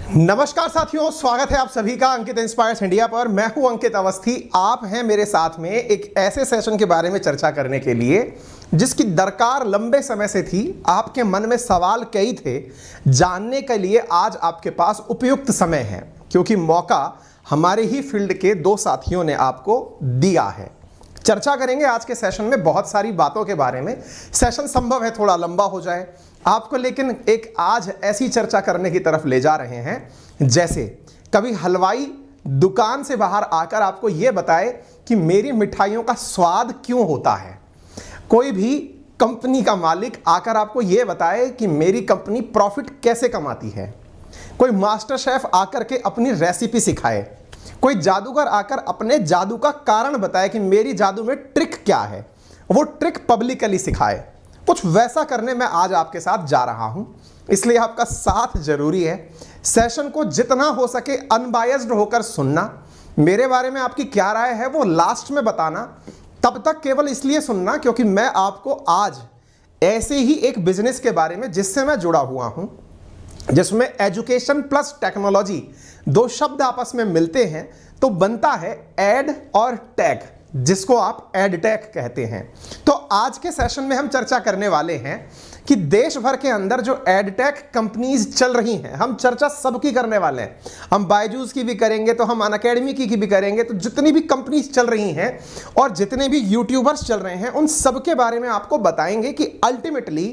नमस्कार साथियों, स्वागत है आप सभी का अंकित इंस्पायर्स इंडिया पर। मैं हूं अंकित अवस्थी। आप हैं मेरे साथ में एक ऐसे सेशन के बारे में चर्चा करने के लिए जिसकी दरकार लंबे समय से थी। आपके मन में सवाल कई थे, जानने के लिए आज आपके पास उपयुक्त समय है, क्योंकि मौका हमारे ही फील्ड के दो साथियों ने आपको दिया है। चर्चा करेंगे आज के सेशन में बहुत सारी बातों के बारे में। सेशन संभव है थोड़ा लंबा हो जाए आपको, लेकिन एक आज ऐसी चर्चा करने की तरफ ले जा रहे हैं जैसे कभी हलवाई दुकान से बाहर आकर आपको यह बताए कि मेरी मिठाइयों का स्वाद क्यों होता है। कोई भी कंपनी का मालिक आकर आपको यह बताए कि मेरी कंपनी प्रॉफिट कैसे कमाती है। कोई मास्टर शेफ आकर के अपनी रेसिपी सिखाए। कोई जादूगर आकर अपने जादू का कारण बताए कि मेरी जादू में ट्रिक क्या है, वो ट्रिक पब्लिकली सिखाए। कुछ वैसा करने में आज आपके साथ जा रहा हूं, इसलिए आपका साथ जरूरी है। सेशन को जितना हो सके अनबायस्ड होकर सुनना। मेरे बारे में आपकी क्या राय है वो लास्ट में बताना। तब तक केवल इसलिए सुनना क्योंकि मैं आपको आज ऐसे ही एक बिजनेस के बारे में जिससे मैं जुड़ा हुआ हूं, जिसमें एजुकेशन प्लस टेक्नोलॉजी दो शब्द आपस में मिलते हैं तो बनता है एड और टेक, जिसको आप एडटेक कहते हैं। तो आज के सेशन में हम चर्चा करने वाले हैं कि देश भर के अंदर जो एडटेक कंपनीज चल रही हैं, हम चर्चा सबकी करने वाले हैं। हम बायजूस की भी करेंगे, तो हम अनअकैडमी की भी करेंगे। तो जितनी भी कंपनीज चल रही हैं और जितने भी यूट्यूबर्स चल रहे हैं, उन सबके बारे में आपको बताएंगे कि अल्टीमेटली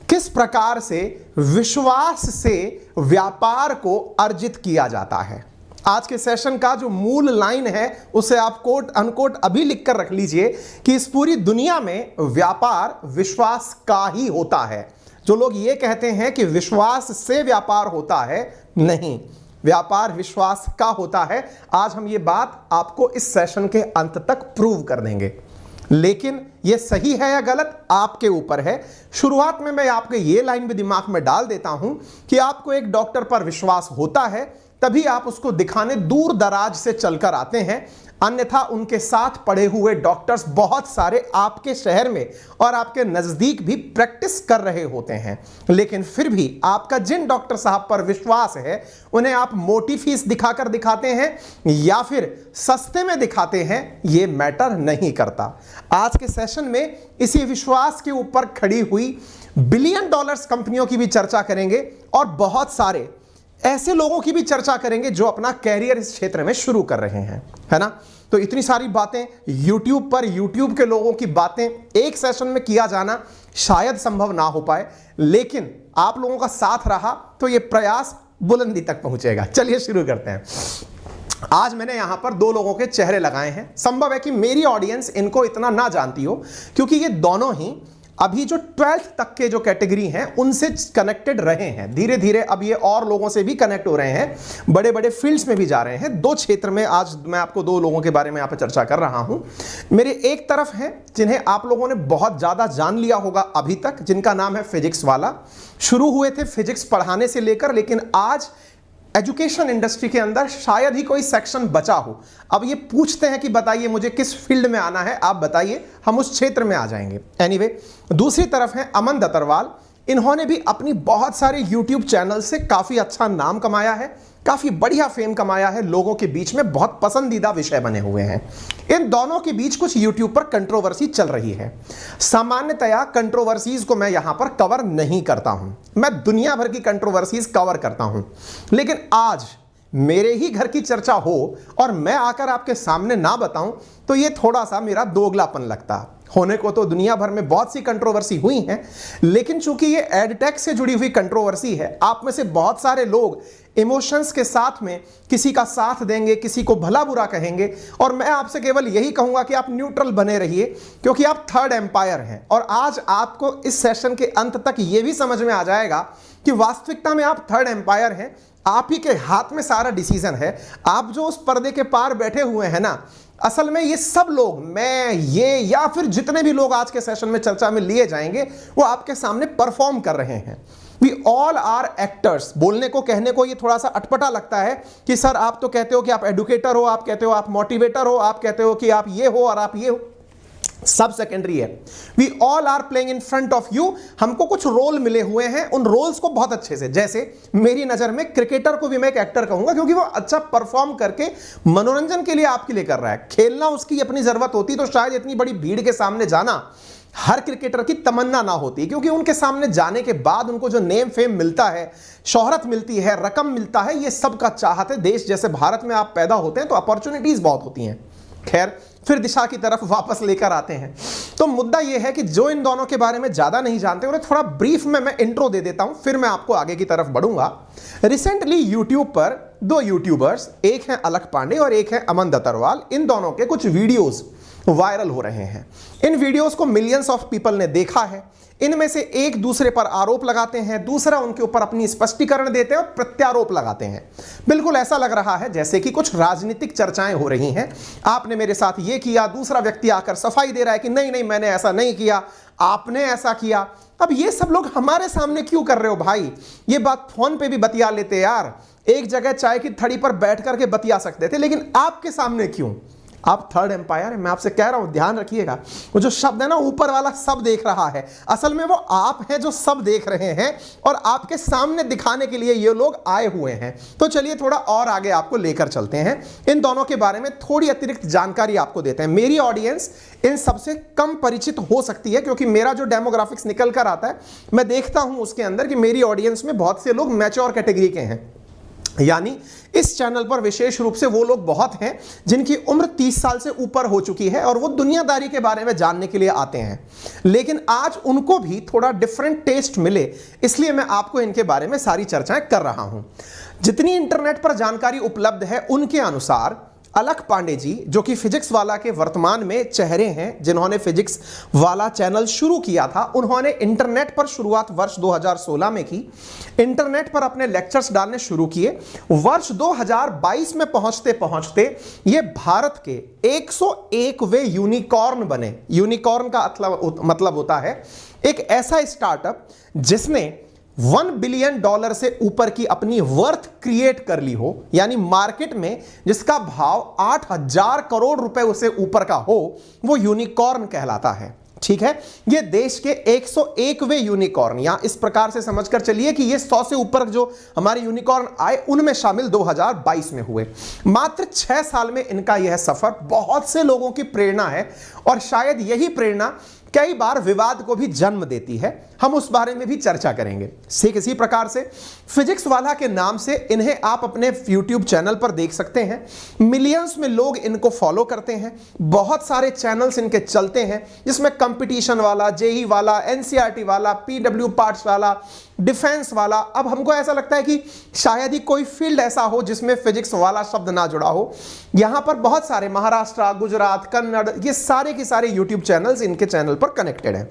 किस प्रकार से विश्वास से व्यापार को अर्जित किया जाता है। आज के सेशन का जो मूल लाइन है उसे आप कोट अनकोट अभी लिख कर रख लीजिए कि इस पूरी दुनिया में व्यापार विश्वास का ही होता है। जो लोग ये कहते हैं कि विश्वास से व्यापार होता है, नहीं, व्यापार विश्वास का होता है। आज हम ये बात आपको इस सेशन के अंत तक प्रूव कर देंगे, लेकिन यह सही है या गलत आपके ऊपर है। शुरुआत में मैं आपके ये लाइन भी दिमाग में डाल देता हूं कि आपको एक डॉक्टर पर विश्वास होता है तभी आप उसको दिखाने दूर दराज से चलकर आते हैं, अन्यथा उनके साथ पढ़े हुए डॉक्टर्स बहुत सारे आपके शहर में और आपके नजदीक भी प्रैक्टिस कर रहे होते हैं। लेकिन फिर भी आपका जिन डॉक्टर साहब पर विश्वास है उन्हें आप मोटी फीस दिखाकर दिखाते हैं या फिर सस्ते में दिखाते हैं, ये मैटर नहीं करता। आज के सेशन में इसी विश्वास के ऊपर खड़ी हुई बिलियन डॉलर्स कंपनियों की भी चर्चा करेंगे और बहुत सारे ऐसे लोगों की भी चर्चा करेंगे जो अपना कैरियर इस क्षेत्र में शुरू कर रहे हैं, है ना। तो इतनी सारी बातें यूट्यूब पर, यूट्यूब के लोगों की बातें एक सेशन में किया जाना शायद संभव ना हो पाए, लेकिन आप लोगों का साथ रहा तो यह प्रयास बुलंदी तक पहुंचेगा। चलिए शुरू करते हैं। आज मैंने यहां पर दो लोगों के चेहरे लगाए हैं। संभव है कि मेरी ऑडियंस इनको इतना ना जानती हो, क्योंकि ये दोनों ही अभी जो 12th तक के जो कैटेगरी हैं उनसे कनेक्टेड रहे हैं। धीरे धीरे अब ये और लोगों से भी कनेक्ट हो रहे हैं, बड़े बड़े फील्ड्स में भी जा रहे हैं। दो क्षेत्र में आज मैं आपको दो लोगों के बारे में यहाँ पे चर्चा कर रहा हूं। मेरे एक तरफ हैं जिन्हें आप लोगों ने बहुत ज्यादा जान लिया होगा अभी तक, जिनका नाम है फिजिक्स वाला। शुरू हुए थे फिजिक्स पढ़ाने से लेकर, लेकिन आज एजुकेशन इंडस्ट्री के अंदर शायद ही कोई सेक्शन बचा हो। अब ये पूछते हैं कि बताइए मुझे किस फील्ड में आना है, आप बताइए, हम उस क्षेत्र में आ जाएंगे। एनीवे, दूसरी तरफ है अमन दत्तरवाल। इन्होंने भी अपनी बहुत सारे यूट्यूब चैनल से काफी अच्छा नाम कमाया है, काफी बढ़िया फेम कमाया है, लोगों के बीच में बहुत पसंदीदा विषय बने हुए हैं। इन दोनों के बीच कुछ यूट्यूब पर कंट्रोवर्सी चल रही है। सामान्यतया कंट्रोवर्सीज को मैं यहां पर कवर नहीं करता हूं, मैं दुनिया भर की कंट्रोवर्सीज कवर करता हूं, लेकिन आज मेरे ही घर की चर्चा हो और मैं आकर आपके सामने ना बताऊं तो यह थोड़ा सा मेरा दोगलापन लगता। होने को तो दुनिया भर में बहुत सी कंट्रोवर्सी हुई हैं, लेकिन चूंकि ये एडटेक से जुड़ी हुई कंट्रोवर्सी है, आप में से बहुत सारे लोग इमोशंस के साथ में किसी का साथ देंगे, किसी को भला बुरा कहेंगे, और मैं आपसे केवल यही कहूंगा कि आप न्यूट्रल बने रहिए, क्योंकि आप थर्ड एम्पायर हैं। और आज आपको इस सेशन के अंत तक यह भी समझ में आ जाएगा कि वास्तविकता में आप थर्ड एम्पायर हैं। आप ही के हाथ में सारा डिसीजन है। आप जो उस पर्दे के पार बैठे हुए हैं ना, असल में ये सब लोग, मैं, ये या फिर जितने भी लोग आज के सेशन में चर्चा में लिए जाएंगे, वो आपके सामने परफॉर्म कर रहे हैं। We all are actors. बोलने को, कहने को ये थोड़ा सा अटपटा लगता है कि सर आप तो कहते हो कि आप एडुकेटर हो, आप कहते हो आप मोटिवेटर हो, आप कहते हो कि आप ये हो और आप ये हो। सब सेकेंडरी है। We all are playing in front of you. हमको कुछ रोल मिले हुए हैं, उन रोल्स को बहुत अच्छे से, जैसे मेरी नजर में क्रिकेटर को भी मैं एक एक्टर कहूंगा, क्योंकि वो अच्छा परफॉर्म करके मनोरंजन के लिए आपके लिए कर रहा है। खेलना उसकी अपनी जरूरत होती तो शायद इतनी बड़ी भीड़ के सामने जाना हर क्रिकेटर की तमन्ना ना होती, क्योंकि उनके सामने जाने के बाद उनको जो नेम फेम मिलता है, शोहरत मिलती है, रकम मिलता है, ये सब का चाहते देश जैसे भारत में आप पैदा होते हैं तो अपॉर्चुनिटीज बहुत होती हैं। खैर, फिर दिशा की तरफ वापस लेकर आते हैं। तो मुद्दा यह है कि जो इन दोनों के बारे में ज्यादा नहीं जानते उन्हें थोड़ा ब्रीफ में मैं इंट्रो दे देता हूं, फिर मैं आपको आगे की तरफ बढ़ूंगा। रिसेंटली यूट्यूब पर दो यूट्यूबर्स, एक है अलख पांडे और एक है अमन दत्तरवाल, इन दोनों के कुछ वीडियोस वायरल हो रहे हैं। इन वीडियोस को मिलियंस ऑफ पीपल ने देखा है। इनमें से एक दूसरे पर आरोप लगाते हैं, दूसरा उनके ऊपर अपनी स्पष्टीकरण देते हैं और प्रत्यारोप लगाते हैं। बिल्कुल ऐसा लग रहा है जैसे कि कुछ राजनीतिक चर्चाएं हो रही हैं। आपने मेरे साथ ये किया, दूसरा व्यक्ति आकर सफाई दे रहा है कि नहीं नहीं मैंने ऐसा नहीं किया, आपने ऐसा किया। अब ये सब लोग हमारे सामने क्यों कर रहे हो भाई? ये बात फोन पे भी बतिया लेते यार, एक जगह चाय की थड़ी पर बैठ करके बतिया सकते थे, लेकिन आपके सामने क्यों? आप थर्ड एम्पायर है, मैं आपसे कह रहा हूं ध्यान रखिएगा। वो जो शब्द है ना, ऊपर वाला सब देख रहा है, असल में वो आप हैं जो सब देख रहे हैं और आपके सामने दिखाने के लिए ये लोग आए हुए हैं। तो चलिए थोड़ा और आगे आपको लेकर चलते हैं, इन दोनों के बारे में थोड़ी अतिरिक्त जानकारी आपको देते हैं। मेरी ऑडियंस इन सबसे कम परिचित हो सकती है, क्योंकि मेरा जो डेमोग्राफिक्स निकल कर आता है मैं देखता हूं उसके अंदर कि मेरी ऑडियंस में बहुत से लोग मैच्योर कैटेगरी के हैं, यानी इस चैनल पर विशेष रूप से वो लोग बहुत हैं जिनकी उम्र 30 साल से ऊपर हो चुकी है और वो दुनियादारी के बारे में जानने के लिए आते हैं। लेकिन आज उनको भी थोड़ा डिफरेंट टेस्ट मिले, इसलिए मैं आपको इनके बारे में सारी चर्चाएं कर रहा हूं। जितनी इंटरनेट पर जानकारी उपलब्ध है उनके अनुसार अलख पांडे जी, जो कि फिजिक्स वाला के वर्तमान में चेहरे हैं, जिन्होंने फिजिक्स वाला चैनल शुरू किया था, उन्होंने इंटरनेट पर शुरुआत वर्ष 2016 में की। इंटरनेट पर अपने लेक्चर्स डालने शुरू किए। वर्ष 2022 में पहुंचते पहुंचते ये भारत के 101वें यूनिकॉर्न बने। यूनिकॉर्न का मतलब होता है एक ऐसा स्टार्टअप जिसने $1 बिलियन से ऊपर की अपनी वर्थ क्रिएट कर ली हो, यानी मार्केट में जिसका भाव 8,000 करोड़ रुपए उससे ऊपर का हो, वो यूनिकॉर्न कहलाता है। ठीक है, ये देश के 101वें यूनिकॉर्न, या इस प्रकार से समझकर चलिए कि ये 100 से ऊपर जो हमारे यूनिकॉर्न आए उनमें शामिल 2022 में हुए। मात्र 6 साल में इनका यह सफर बहुत से लोगों की प्रेरणा है और शायद यही प्रेरणा कई बार विवाद को भी जन्म देती है। हम उस बारे में भी चर्चा करेंगे। किसी प्रकार से फिजिक्स वाला के नाम से इन्हें आप अपने YouTube चैनल पर देख सकते हैं। मिलियंस में लोग इनको फॉलो करते हैं। बहुत सारे चैनल्स इनके चलते हैं, जिसमें कंपटीशन वाला, जेई वाला, एनसीईआरटी वाला, पीडब्ल्यू पार्ट्स वाला, डिफेंस वाला। अब हमको ऐसा लगता है कि शायद ही कोई फील्ड ऐसा हो जिसमें फिजिक्स वाला शब्द ना जुड़ा हो। यहां पर बहुत सारे महाराष्ट्र, गुजरात, कन्नड़, ये सारे के सारे YouTube चैनल्स इनके चैनल पर कनेक्टेड हैं।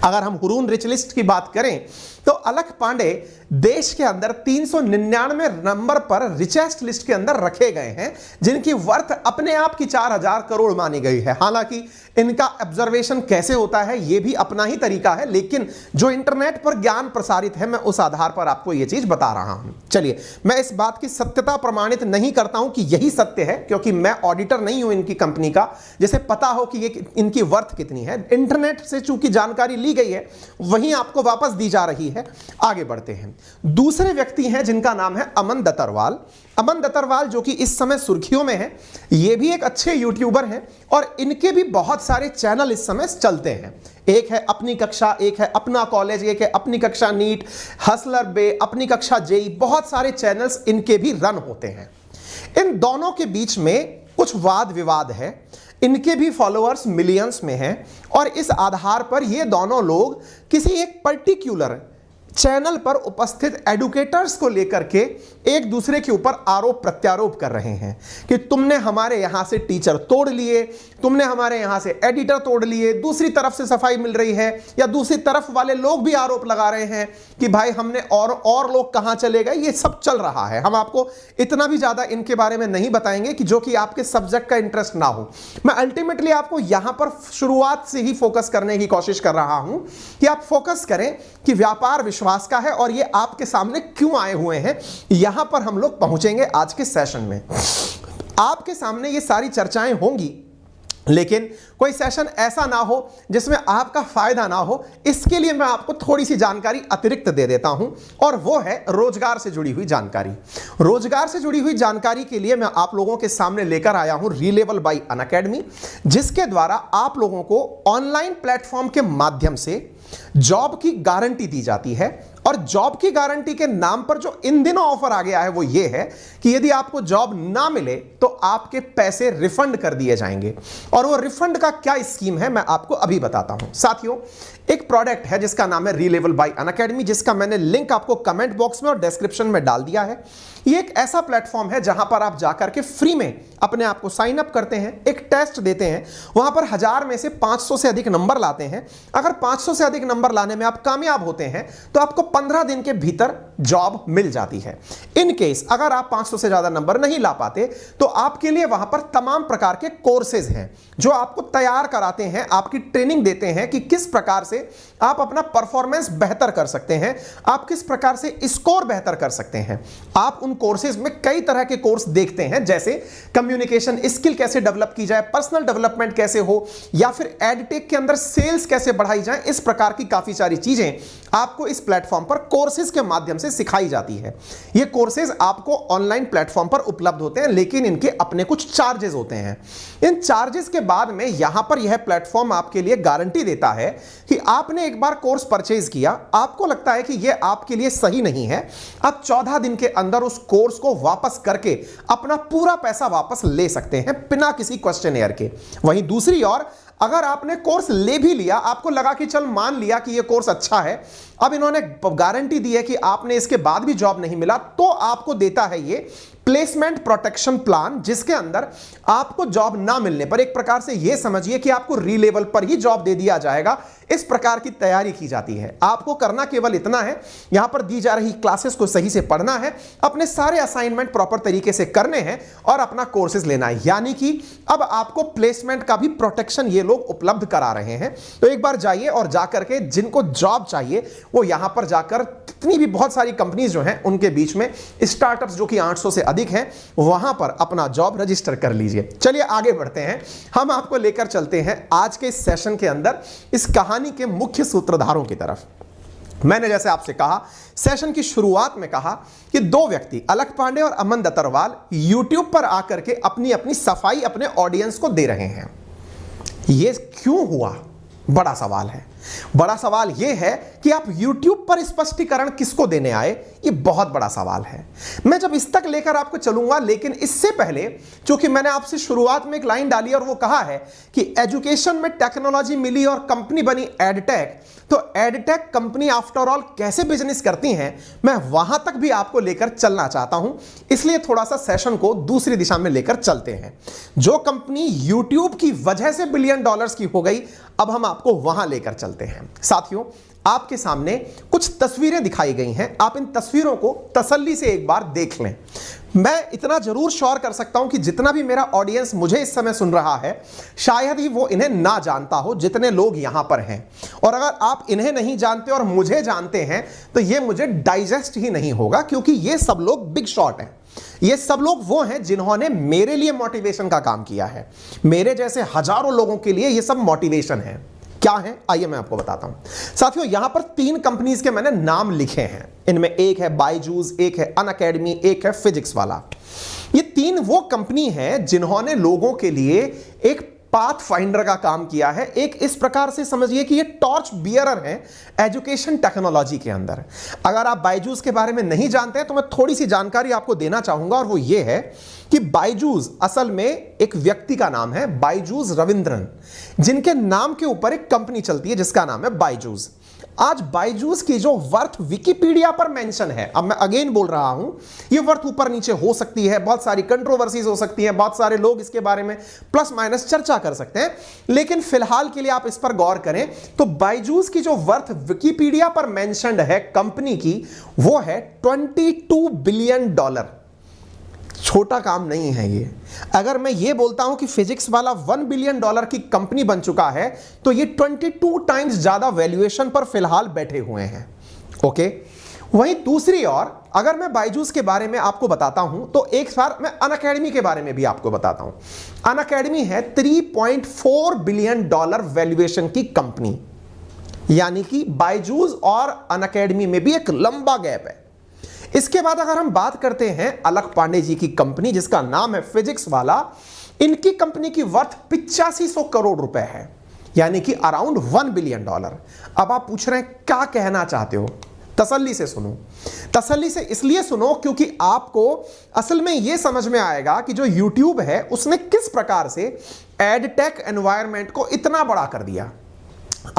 अगर हम हुरून रिच लिस्ट की बात करें तो अलख पांडे देश के अंदर 399 नंबर पर रिचेस्ट लिस्ट के अंदर रखे गए हैं, जिनकी वर्थ अपने आप की 4,000 करोड़ मानी गई है। हालांकि इनका ऑब्जर्वेशन कैसे होता है यह भी अपना ही तरीका है, लेकिन जो इंटरनेट पर ज्ञान प्रसारित है मैं उस आधार पर आपको यह चीज बता रहा हूं। चलिए, मैं इस बात की सत्यता प्रमाणित नहीं करता हूं कि यही सत्य है, क्योंकि मैं ऑडिटर नहीं हूं इनकी कंपनी का जिसे पता हो कि ये इनकी वर्थ कितनी है। इंटरनेट से चूंकि जानकारी ली गई है वहीं आपको वापस दी जा रही है। आगे बढ़ते हैं। दूसरे व्यक्ति हैं जिनका नाम है अमन दत्तरवाल। अमन दत्तरवाल जो कि इस समय सुर्खियों में है, ये भी एक अच्छे यूट्यूबर हैं और इनके भी बहुत सारे चैनल इस समय चलते हैं। एक है अपनी कक्षा, एक है अपना कॉलेज, एक है अपनी कक्षा नीट, हसलर बे, अपनी कक्षा जेई, बहुत सारे चैनल्स इनके भी रन होते हैं। इन दोनों के बीच में कुछ वाद विवाद है। इनके भी फॉलोअर्स मिलियंस में हैं और इस आधार पर ये दोनों लोग किसी एक पर्टिकुलर चैनल पर उपस्थित एडुकेटर्स को लेकर के एक दूसरे के ऊपर आरोप प्रत्यारोप कर रहे हैं कि तुमने हमारे यहां से टीचर तोड़ लिए, तुमने हमारे यहां से एडिटर तोड़ लिए। दूसरी तरफ से सफाई मिल रही है, या दूसरी तरफ वाले लोग भी आरोप लगा रहे हैं कि भाई हमने और लोग कहां चले गए। ये सब चल रहा है। हम आपको इतना भी ज्यादा इनके बारे में नहीं बताएंगे कि जो कि आपके सब्जेक्ट का इंटरेस्ट ना हो। मैं अल्टीमेटली आपको यहां पर शुरुआत से ही फोकस करने की कोशिश कर रहा हूं कि आप फोकस करें कि व्यापार विश्वास का है और ये आपके सामने क्यों आए हुए हैं। यहां पर हम लोग पहुंचेंगे आज के सेशन में। आपके सामने ये सारी चर्चाएं होंगी लेकिन कोई सेशन ऐसा ना हो जिसमें आपका फायदा ना हो, इसके लिए मैं आपको थोड़ी सी जानकारी अतिरिक्त दे देता हूं, और वो है रोजगार से जुड़ी हुई जानकारी। रोजगार से जुड़ी हुई जानकारी के लिए मैं आप लोगों के सामने लेकर आया हूं रीलेवल बाय अनअकैडमी, जिसके द्वारा आप लोगों को ऑनलाइन प्लेटफॉर्म के माध्यम से जॉब की गारंटी दी जाती है। और जॉब की गारंटी के नाम पर जो इन दिनों ऑफर आ गया है वो ये है कि यदि आपको जॉब ना मिले तो आपके पैसे रिफंड कर दिए जाएंगे। और वो रिफंड का क्या स्कीम है मैं आपको अभी बताता हूं। साथियों, एक प्रोडक्ट है जिसका नाम है रीलेवल बाय अनअकैडमी, जिसका मैंने लिंक आपको कमेंट बॉक्स में और डिस्क्रिप्शन में डाल दिया है। ये एक ऐसा प्लेटफॉर्म है जहां पर आप जाकर के फ्री में अपने आप को साइन अप करते हैं, एक टेस्ट देते हैं, वहां पर 1000 में से 500 से अधिक नंबर लाते हैं। अगर 500 से अधिक नंबर लाने में आप कामयाब होते हैं तो आपको 15 दिन के भीतर जॉब मिल जाती है। इन केस अगर आप 500 से ज्यादा नंबर नहीं ला पाते तो आपके लिए वहां पर तमाम प्रकार के कोर्सेज हैं जो आपको तैयार कराते हैं, आपकी ट्रेनिंग देते हैं कि किस प्रकार से आप अपना परफॉर्मेंस बेहतर कर सकते हैं, आप किस प्रकार से स्कोर बेहतर कर सकते हैं। आप उन कोर्सेज में कई तरह के कोर्स देखते हैं, जैसे कम्युनिकेशन स्किल कैसे डेवलप की जाए, पर्सनल डेवलपमेंट कैसे हो, या फिर एडटेक के अंदर सेल्स कैसे बढ़ाई जाए। इस प्रकार की काफी सारी चीजें आपको इस प्लेटफॉर्म पर कोर्सेज के माध्यम से सिखाई जाती है। ये कोर्सेज आपको ऑनलाइन प्लेटफॉर्म पर उपलब्ध होते हैं, लेकिन इनके अपने कुछ चार्जेस होते हैं। इन चार्जेस के बाद में यहां पर यह प्लेटफॉर्म आपके लिए गारंटी देता है कि आपने एक बार कोर्स परचेज किया, आपको लगता है कि यह आपके लिए सही नहीं है, आप 14 दिन के अंदर उस कोर्स को वापस करके अपना पूरा पैसा वापस ले सकते हैं बिना किसी क्वेश्चनेयर के। वहीं दूसरी ओर अगर आपने कोर्स ले भी लिया, आपको लगा कि चल मान लिया कि यह कोर्स अच्छा है, अब इन्होंने गारंटी दी है कि आपने इसके बाद भी जॉब नहीं मिला, तो आपको देता है ये प्लेसमेंट प्रोटेक्शन प्लान, जिसके अंदर आपको जॉब ना मिलने पर एक प्रकार से यह समझिए कि आपको रीलेवल पर ही जॉब दे दिया जाएगा। इस प्रकार की तैयारी की जाती है। आपको करना केवल इतना है, यहां पर दी जा रही क्लासेस को सही से पढ़ना है, अपने सारे असाइनमेंट प्रॉपर तरीके से करने हैं और अपना कोर्सेज लेना है। यानी कि अब आपको प्लेसमेंट का भी प्रोटेक्शन ये लोग उपलब्ध करा रहे हैं। तो एक बार जाइए और जाकर के जिनको जॉब चाहिए वो यहां पर जाकर, कितनी भी बहुत सारी कंपनीज जो हैं उनके बीच में स्टार्टअप्स जो कि 800 से अधिक हैं, वहां पर अपना जॉब रजिस्टर कर लीजिए। चलिए आगे बढ़ते हैं, हम आपको लेकर चलते हैं आज के इस सेशन के अंदर इस कहानी के मुख्य सूत्रधारों की तरफ। मैंने जैसे आपसे कहा, सेशन की शुरुआत में कहा कि दो व्यक्ति अलख पांडे और अमन दत्तरवाल यूट्यूब पर आकर के अपनी अपनी सफाई अपने ऑडियंस को दे रहे हैं। यह क्यों हुआ, बड़ा सवाल है। बड़ा सवाल यह है कि आप YouTube पर स्पष्टीकरण किसको देने आए, यह बहुत बड़ा सवाल है। मैं जब इस तक लेकर आपको चलूंगा, लेकिन इससे पहले चूंकि मैंने आपसे शुरुआत में एक लाइन डाली और वो कहा है कि एजुकेशन में टेक्नोलॉजी मिली और कंपनी बनी एडटेक, तो एडटेक कंपनी आफ्टर ऑल कैसे बिजनेस करती हैं, मैं वहां तक भी आपको लेकर चलना चाहता हूं। इसलिए थोड़ा सा सेशन को दूसरी दिशा में लेकर चलते हैं। जो कंपनी YouTube की वजह से बिलियन डॉलर्स की हो गई, अब हम आपको वहां लेकर चलते हैं। साथियों, आपके सामने कुछ तस्वीरें दिखाई गई हैं, आप इन तस्वीरों को तसल्ली से एक बार देख लें। मैं इतना जरूर श्योर कर सकता हूं कि जितना भी मेरा ऑडियंस मुझे इस समय सुन रहा है, शायद ही वो इन्हें ना जानता हो जितने लोग यहां पर हैं। और अगर आप इन्हें नहीं जानते और मुझे जानते हैं तो ये मुझे डाइजेस्ट ही नहीं होगा, क्योंकि ये सब लोग बिग शॉट हैं। ये सब लोग वो हैं जिन्होंने मेरे लिए मोटिवेशन का काम किया है। मेरे जैसे हजारों लोगों के लिए ये सब मोटिवेशन है। क्या है, आइए मैं आपको बताता हूं। साथियों, यहां पर 3 कंपनीज के मैंने नाम लिखे हैं। इनमें एक है बायजूस, एक है अनअकैडमी, एक है फिजिक्स वाला। ये 3 वो कंपनी है जिन्होंने लोगों के लिए एक पाथ फाइंडर का काम किया है। एक इस प्रकार से समझिए कि ये टॉर्च बियरर हैं एजुकेशन टेक्नोलॉजी के अंदर। अगर आप बायजूस के बारे में नहीं जानते हैं तो मैं थोड़ी सी जानकारी आपको देना चाहूंगा, और वो ये है कि बायजूस असल में एक व्यक्ति का नाम है, बायजूस रविंद्रन, जिनके नाम के ऊपर एक कंपनी चलती है जिसका नाम है बायजूस। आज बायजूस की जो वर्थ विकिपीडिया पर मेंशन है, अब मैं अगेन बोल रहा हूं, ये वर्थ ऊपर नीचे हो सकती है, बहुत सारी कंट्रोवर्सीज हो सकती हैं, बहुत सारे लोग इसके बारे में प्लस माइनस चर्चा कर सकते हैं, लेकिन फिलहाल के लिए आप इस पर गौर करें तो बायजूस की जो वर्थ विकिपीडिया पर मेंशन्ड है कंपनी की, वो है $22 बिलियन। छोटा काम नहीं है ये। अगर मैं ये बोलता हूं कि फिजिक्स वाला $1 बिलियन की कंपनी बन चुका है, तो ये 22 टाइम्स ज्यादा वैल्यूएशन पर फिलहाल बैठे हुए हैं। ओके, वहीं दूसरी ओर अगर मैं बायजूस के बारे में आपको बताता हूं तो एक बार मैं अनअकैडमी के बारे में भी आपको बताता हूं। अनअकैडमी है $3.4 बिलियन वैल्यूएशन की कंपनी, यानी कि बायजूस और अनअकैडमी में भी एक लंबा गैप है। इसके बाद अगर हम बात करते हैं अलख पांडे जी की कंपनी जिसका नाम है फिजिक्स वाला, इनकी कंपनी की वर्थ 8500 करोड़ रुपए है, यानी कि अराउंड $1 बिलियन। अब आप पूछ रहे हैं क्या कहना चाहते हो, तसल्ली से सुनो। तसल्ली से इसलिए सुनो क्योंकि आपको असल में यह समझ में आएगा कि जो YouTube है उसने किस प्रकार से एडटेक एनवायरनमेंट को इतना बड़ा कर दिया।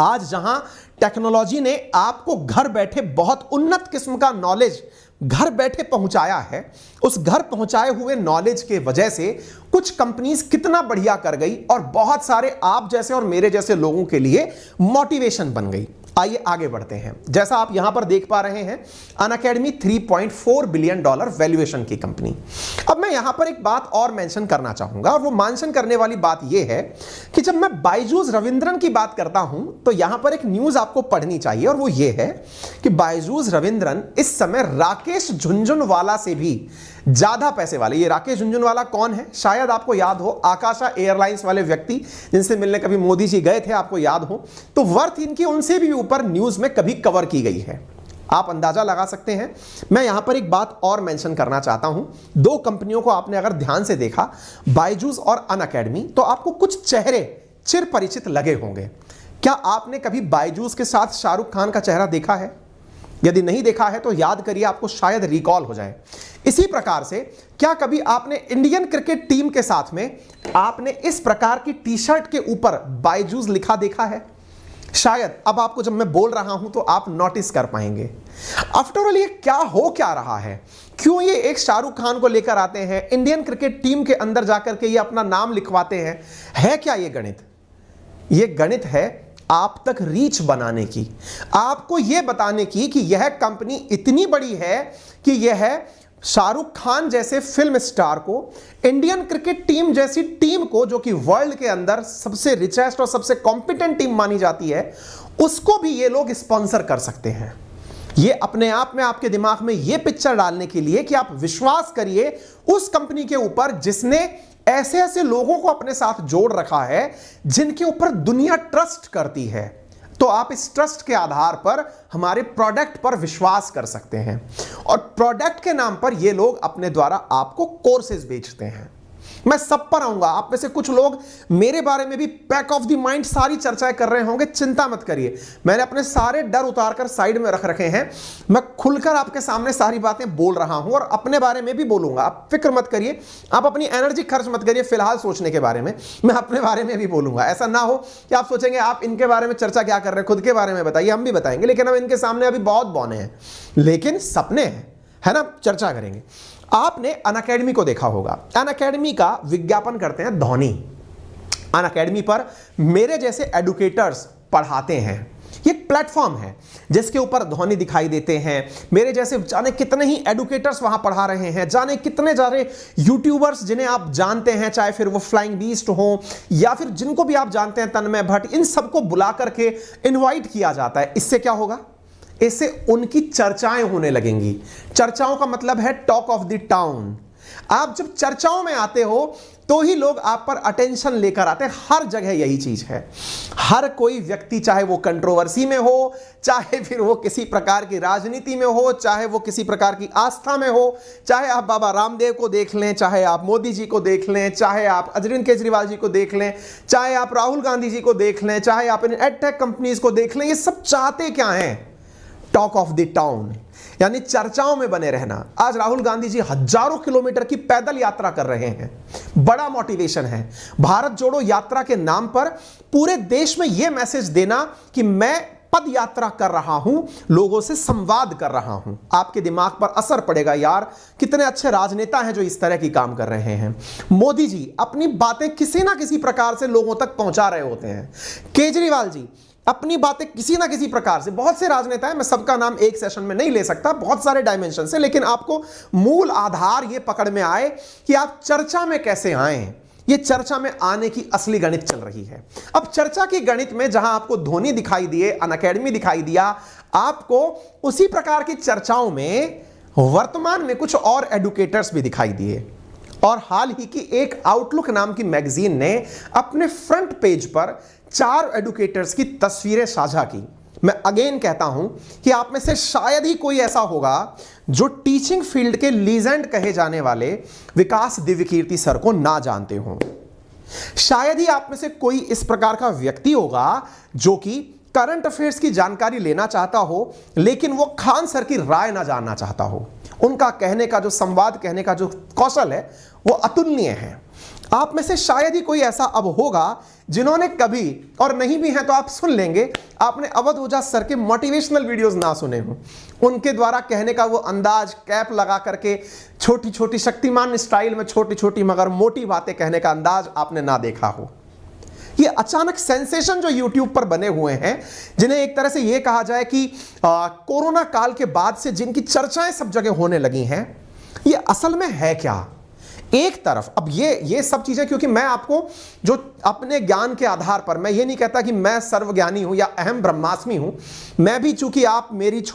आज जहां टेक्नोलॉजी ने आपको घर बैठे बहुत उन्नत किस्म का नॉलेज घर बैठे पहुंचाया है, उस घर पहुंचाए हुए नॉलेज के वजह से कुछ कंपनीज कितना बढ़िया कर गई और बहुत सारे आप जैसे और मेरे जैसे लोगों के लिए मोटिवेशन बन गई। आइए आगे बढ़ते हैं। जैसा आप यहां पर देख पा रहे हैं, अनअकैडमी $3.4 बिलियन वैल्यूएशन की कंपनी। अब मैं यहां पर एक बात और मेंशन करना चाहूंगा, और वो मेंशन करने वाली बात यह है कि जब मैं बायजूस रविंद्रन की बात करता हूं तो यहां पर एक न्यूज आपको पढ़नी चाहिए, और वो ये है कि बायजूस रविंद्रन इस समय राकेश झुनझुनवाला से भी ज्यादा पैसे वाले। ये राकेश झुनझुनवाला कौन है? शायद आपको याद हो, आकाशा एयरलाइंस वाले व्यक्ति जिनसे मिलने कभी मोदी जी गए थे, आपको याद हो, तो वर्थ इनकी उनसे भी ऊपर न्यूज में कभी कवर की गई है। आप अंदाजा लगा सकते हैं। मैं यहां पर एक बात और मेंशन करना चाहता हूं। दो कंपनियों को आपने अगर ध्यान से देखा, बायजूस और अनअकैडमी, तो आपको कुछ चेहरे चिर परिचित लगे होंगे। क्या आपने कभी बायजूस के साथ शाहरुख खान का चेहरा देखा है? यदि नहीं देखा है तो याद करिए, आपको शायद रिकॉल हो जाए। इसी प्रकार से क्या कभी आपने इंडियन क्रिकेट टीम के साथ में आपने इस प्रकार की टी शर्ट के ऊपर बायजूस लिखा देखा है? शायद अब आपको जब मैं बोल रहा हूं तो आप नोटिस कर पाएंगे। आफ्टर ऑल ये क्या हो क्या रहा है? क्यों ये एक शाहरुख खान को लेकर आते हैं, इंडियन क्रिकेट टीम के अंदर जाकर के ये अपना नाम लिखवाते हैं? है क्या ये गणित? ये गणित है आप तक रीच बनाने की, आपको यह बताने की कि यह कंपनी इतनी बड़ी है कि यह शाहरुख खान जैसे फिल्म स्टार को, इंडियन क्रिकेट टीम जैसी टीम को, जो कि वर्ल्ड के अंदर सबसे रिचेस्ट और सबसे कॉम्पिटेंट टीम मानी जाती है, उसको भी ये लोग स्पॉन्सर कर सकते हैं। ये अपने आप में आपके दिमाग में ये पिक्चर डालने के लिए कि आप विश्वास करिए उस कंपनी के ऊपर जिसने ऐसे ऐसे लोगों को अपने साथ जोड़ रखा है जिनके ऊपर दुनिया ट्रस्ट करती है। तो आप इस ट्रस्ट के आधार पर हमारे प्रोडक्ट पर विश्वास कर सकते हैं, और प्रोडक्ट के नाम पर ये लोग अपने द्वारा आपको कोर्सेज बेचते हैं। मैं सब पर आऊंगा। आप में से कुछ लोग मेरे बारे में भी बैक ऑफ द माइंड सारी चर्चाएं कर रहे होंगे, चिंता मत करिए। मैंने अपने सारे डर उतारकर साइड में रख रखे हैं। मैं खुलकर आपके सामने सारी बातें बोल रहा हूं और अपने बारे में भी बोलूंगा। आप फिक्र मत करिए, आप अपनी एनर्जी खर्च मत करिए फिलहाल सोचने के बारे में। मैं अपने बारे में भी बोलूंगा। ऐसा ना हो कि आप सोचेंगे आप इनके बारे में चर्चा क्या कर रहे हैं, खुद के बारे में बताइए। हम भी बताएंगे, लेकिन हम इनके सामने अभी बहुत बौने हैं, लेकिन सपने हैं, है ना? चर्चा करेंगे। आपने अनअकैडमी को देखा होगा। अनअकैडमी का विज्ञापन करते हैं धोनी। अनअकैडमी पर मेरे जैसे एडुकेटर्स पढ़ाते हैं। ये एक प्लेटफॉर्म है जिसके ऊपर धोनी दिखाई देते हैं। मेरे जैसे जाने कितने ही एडुकेटर्स वहां पढ़ा रहे हैं, जाने कितने सारे यूट्यूबर्स जिन्हें आप जानते हैं, चाहे फिर वो फ्लाइंग बीस्ट हो या फिर जिनको भी आप जानते हैं, तन्मय भट्ट, इन सबको बुला करके इन्वाइट किया जाता है। इससे क्या होगा? इससे उनकी चर्चाएं होने लगेंगी। चर्चाओं का मतलब है टॉक ऑफ द टाउन। आप जब चर्चाओं में आते हो तो ही लोग आप पर अटेंशन लेकर आते हैं। हर जगह यही चीज है। हर कोई व्यक्ति, चाहे वो कंट्रोवर्सी में हो, चाहे फिर वो किसी प्रकार की राजनीति में हो, चाहे वो किसी प्रकार की आस्था में हो, चाहे आप बाबा रामदेव को देख लें, चाहे आप मोदी जी को देख लें, चाहे आप अरविंद केजरीवाल जी को देख लें, चाहे आप राहुल गांधी जी को देख लें, चाहे आप इन एडटेक कंपनीज को देख लें, ये सब चाहते क्या हैं? टॉक ऑफ द टाउन, यानी चर्चाओं में बने रहना। आज राहुल गांधी जी हजारों किलोमीटर की पैदल यात्रा कर रहे हैं। बड़ा मोटिवेशन है। भारत जोड़ो यात्रा के नाम पर पूरे देश में यह मैसेज देना कि मैं पद यात्रा कर रहा हूं, लोगों से संवाद कर रहा हूं। आपके दिमाग पर असर पड़ेगा यार, कितने अच्छे राजनेता हैं जो इस तरह की काम कर रहे हैं। मोदी जी अपनी बातें किसी ना किसी प्रकार से लोगों तक पहुंचा रहे होते हैं। केजरीवाल जी अपनी बातें किसी ना किसी प्रकार से, बहुत से राजनेता हैं, मैं सबका नाम एक सेशन में नहीं ले सकता, बहुत सारे डायमेंशन से, लेकिन आपको मूल आधार ये पकड़ में आए कि आप चर्चा में कैसे आए। ये चर्चा में आने की असली गणित चल रही है। अब चर्चा की गणित में जहां आपको धोनी दिखाई दिए, अनअकैडमी दिखाई दिया, आपको उसी प्रकार की चर्चाओं में वर्तमान में कुछ और एडुकेटर्स भी दिखाई दिए और हाल ही की एक आउटलुक नाम की मैगजीन ने अपने फ्रंट पेज पर 4 एडुकेटर्स की तस्वीरें साझा की। मैं अगेन कहता हूं कि आप में से शायद ही कोई ऐसा होगा जो टीचिंग फील्ड के लीजेंड कहे जाने वाले विकास दिव्यकीर्ति सर को ना जानते हों। शायद ही आप में से कोई इस प्रकार का व्यक्ति होगा जो कि करंट अफेयर्स की जानकारी लेना चाहता हो लेकिन वो खान सर की राय ना जानना चाहता हो। उनका कहने का जो संवाद कहने का जो कौशल है वो अतुलनीय है। आप में से शायद ही कोई ऐसा अब होगा जिन्होंने कभी, और नहीं भी हैं तो आप सुन लेंगे, आपने अवध ओझा सर के मोटिवेशनल वीडियोस ना सुने हो। उनके द्वारा कहने का वो अंदाज, कैप लगा करके छोटी छोटी शक्तिमान स्टाइल में छोटी छोटी मगर मोटी बातें कहने का अंदाज आपने ना देखा हो। ये अचानक सेंसेशन जो YouTube पर बने हुए हैं, जिन्हें एक तरह से ये कहा जाए कि कोरोना काल के बाद से जिनकी चर्चाएं सब जगह होने लगी हैं, ये असल में है क्या? एक तरफ अब ये सब चीजें, क्योंकि मैं आपको जो अपने ज्ञान के आधार पर, मैं ये नहीं कहता कि मैं सर्वज्ञानी हूं या अहम ब्रह्मास्मि हूं, मैं भी, चूंकि आप मेरी एक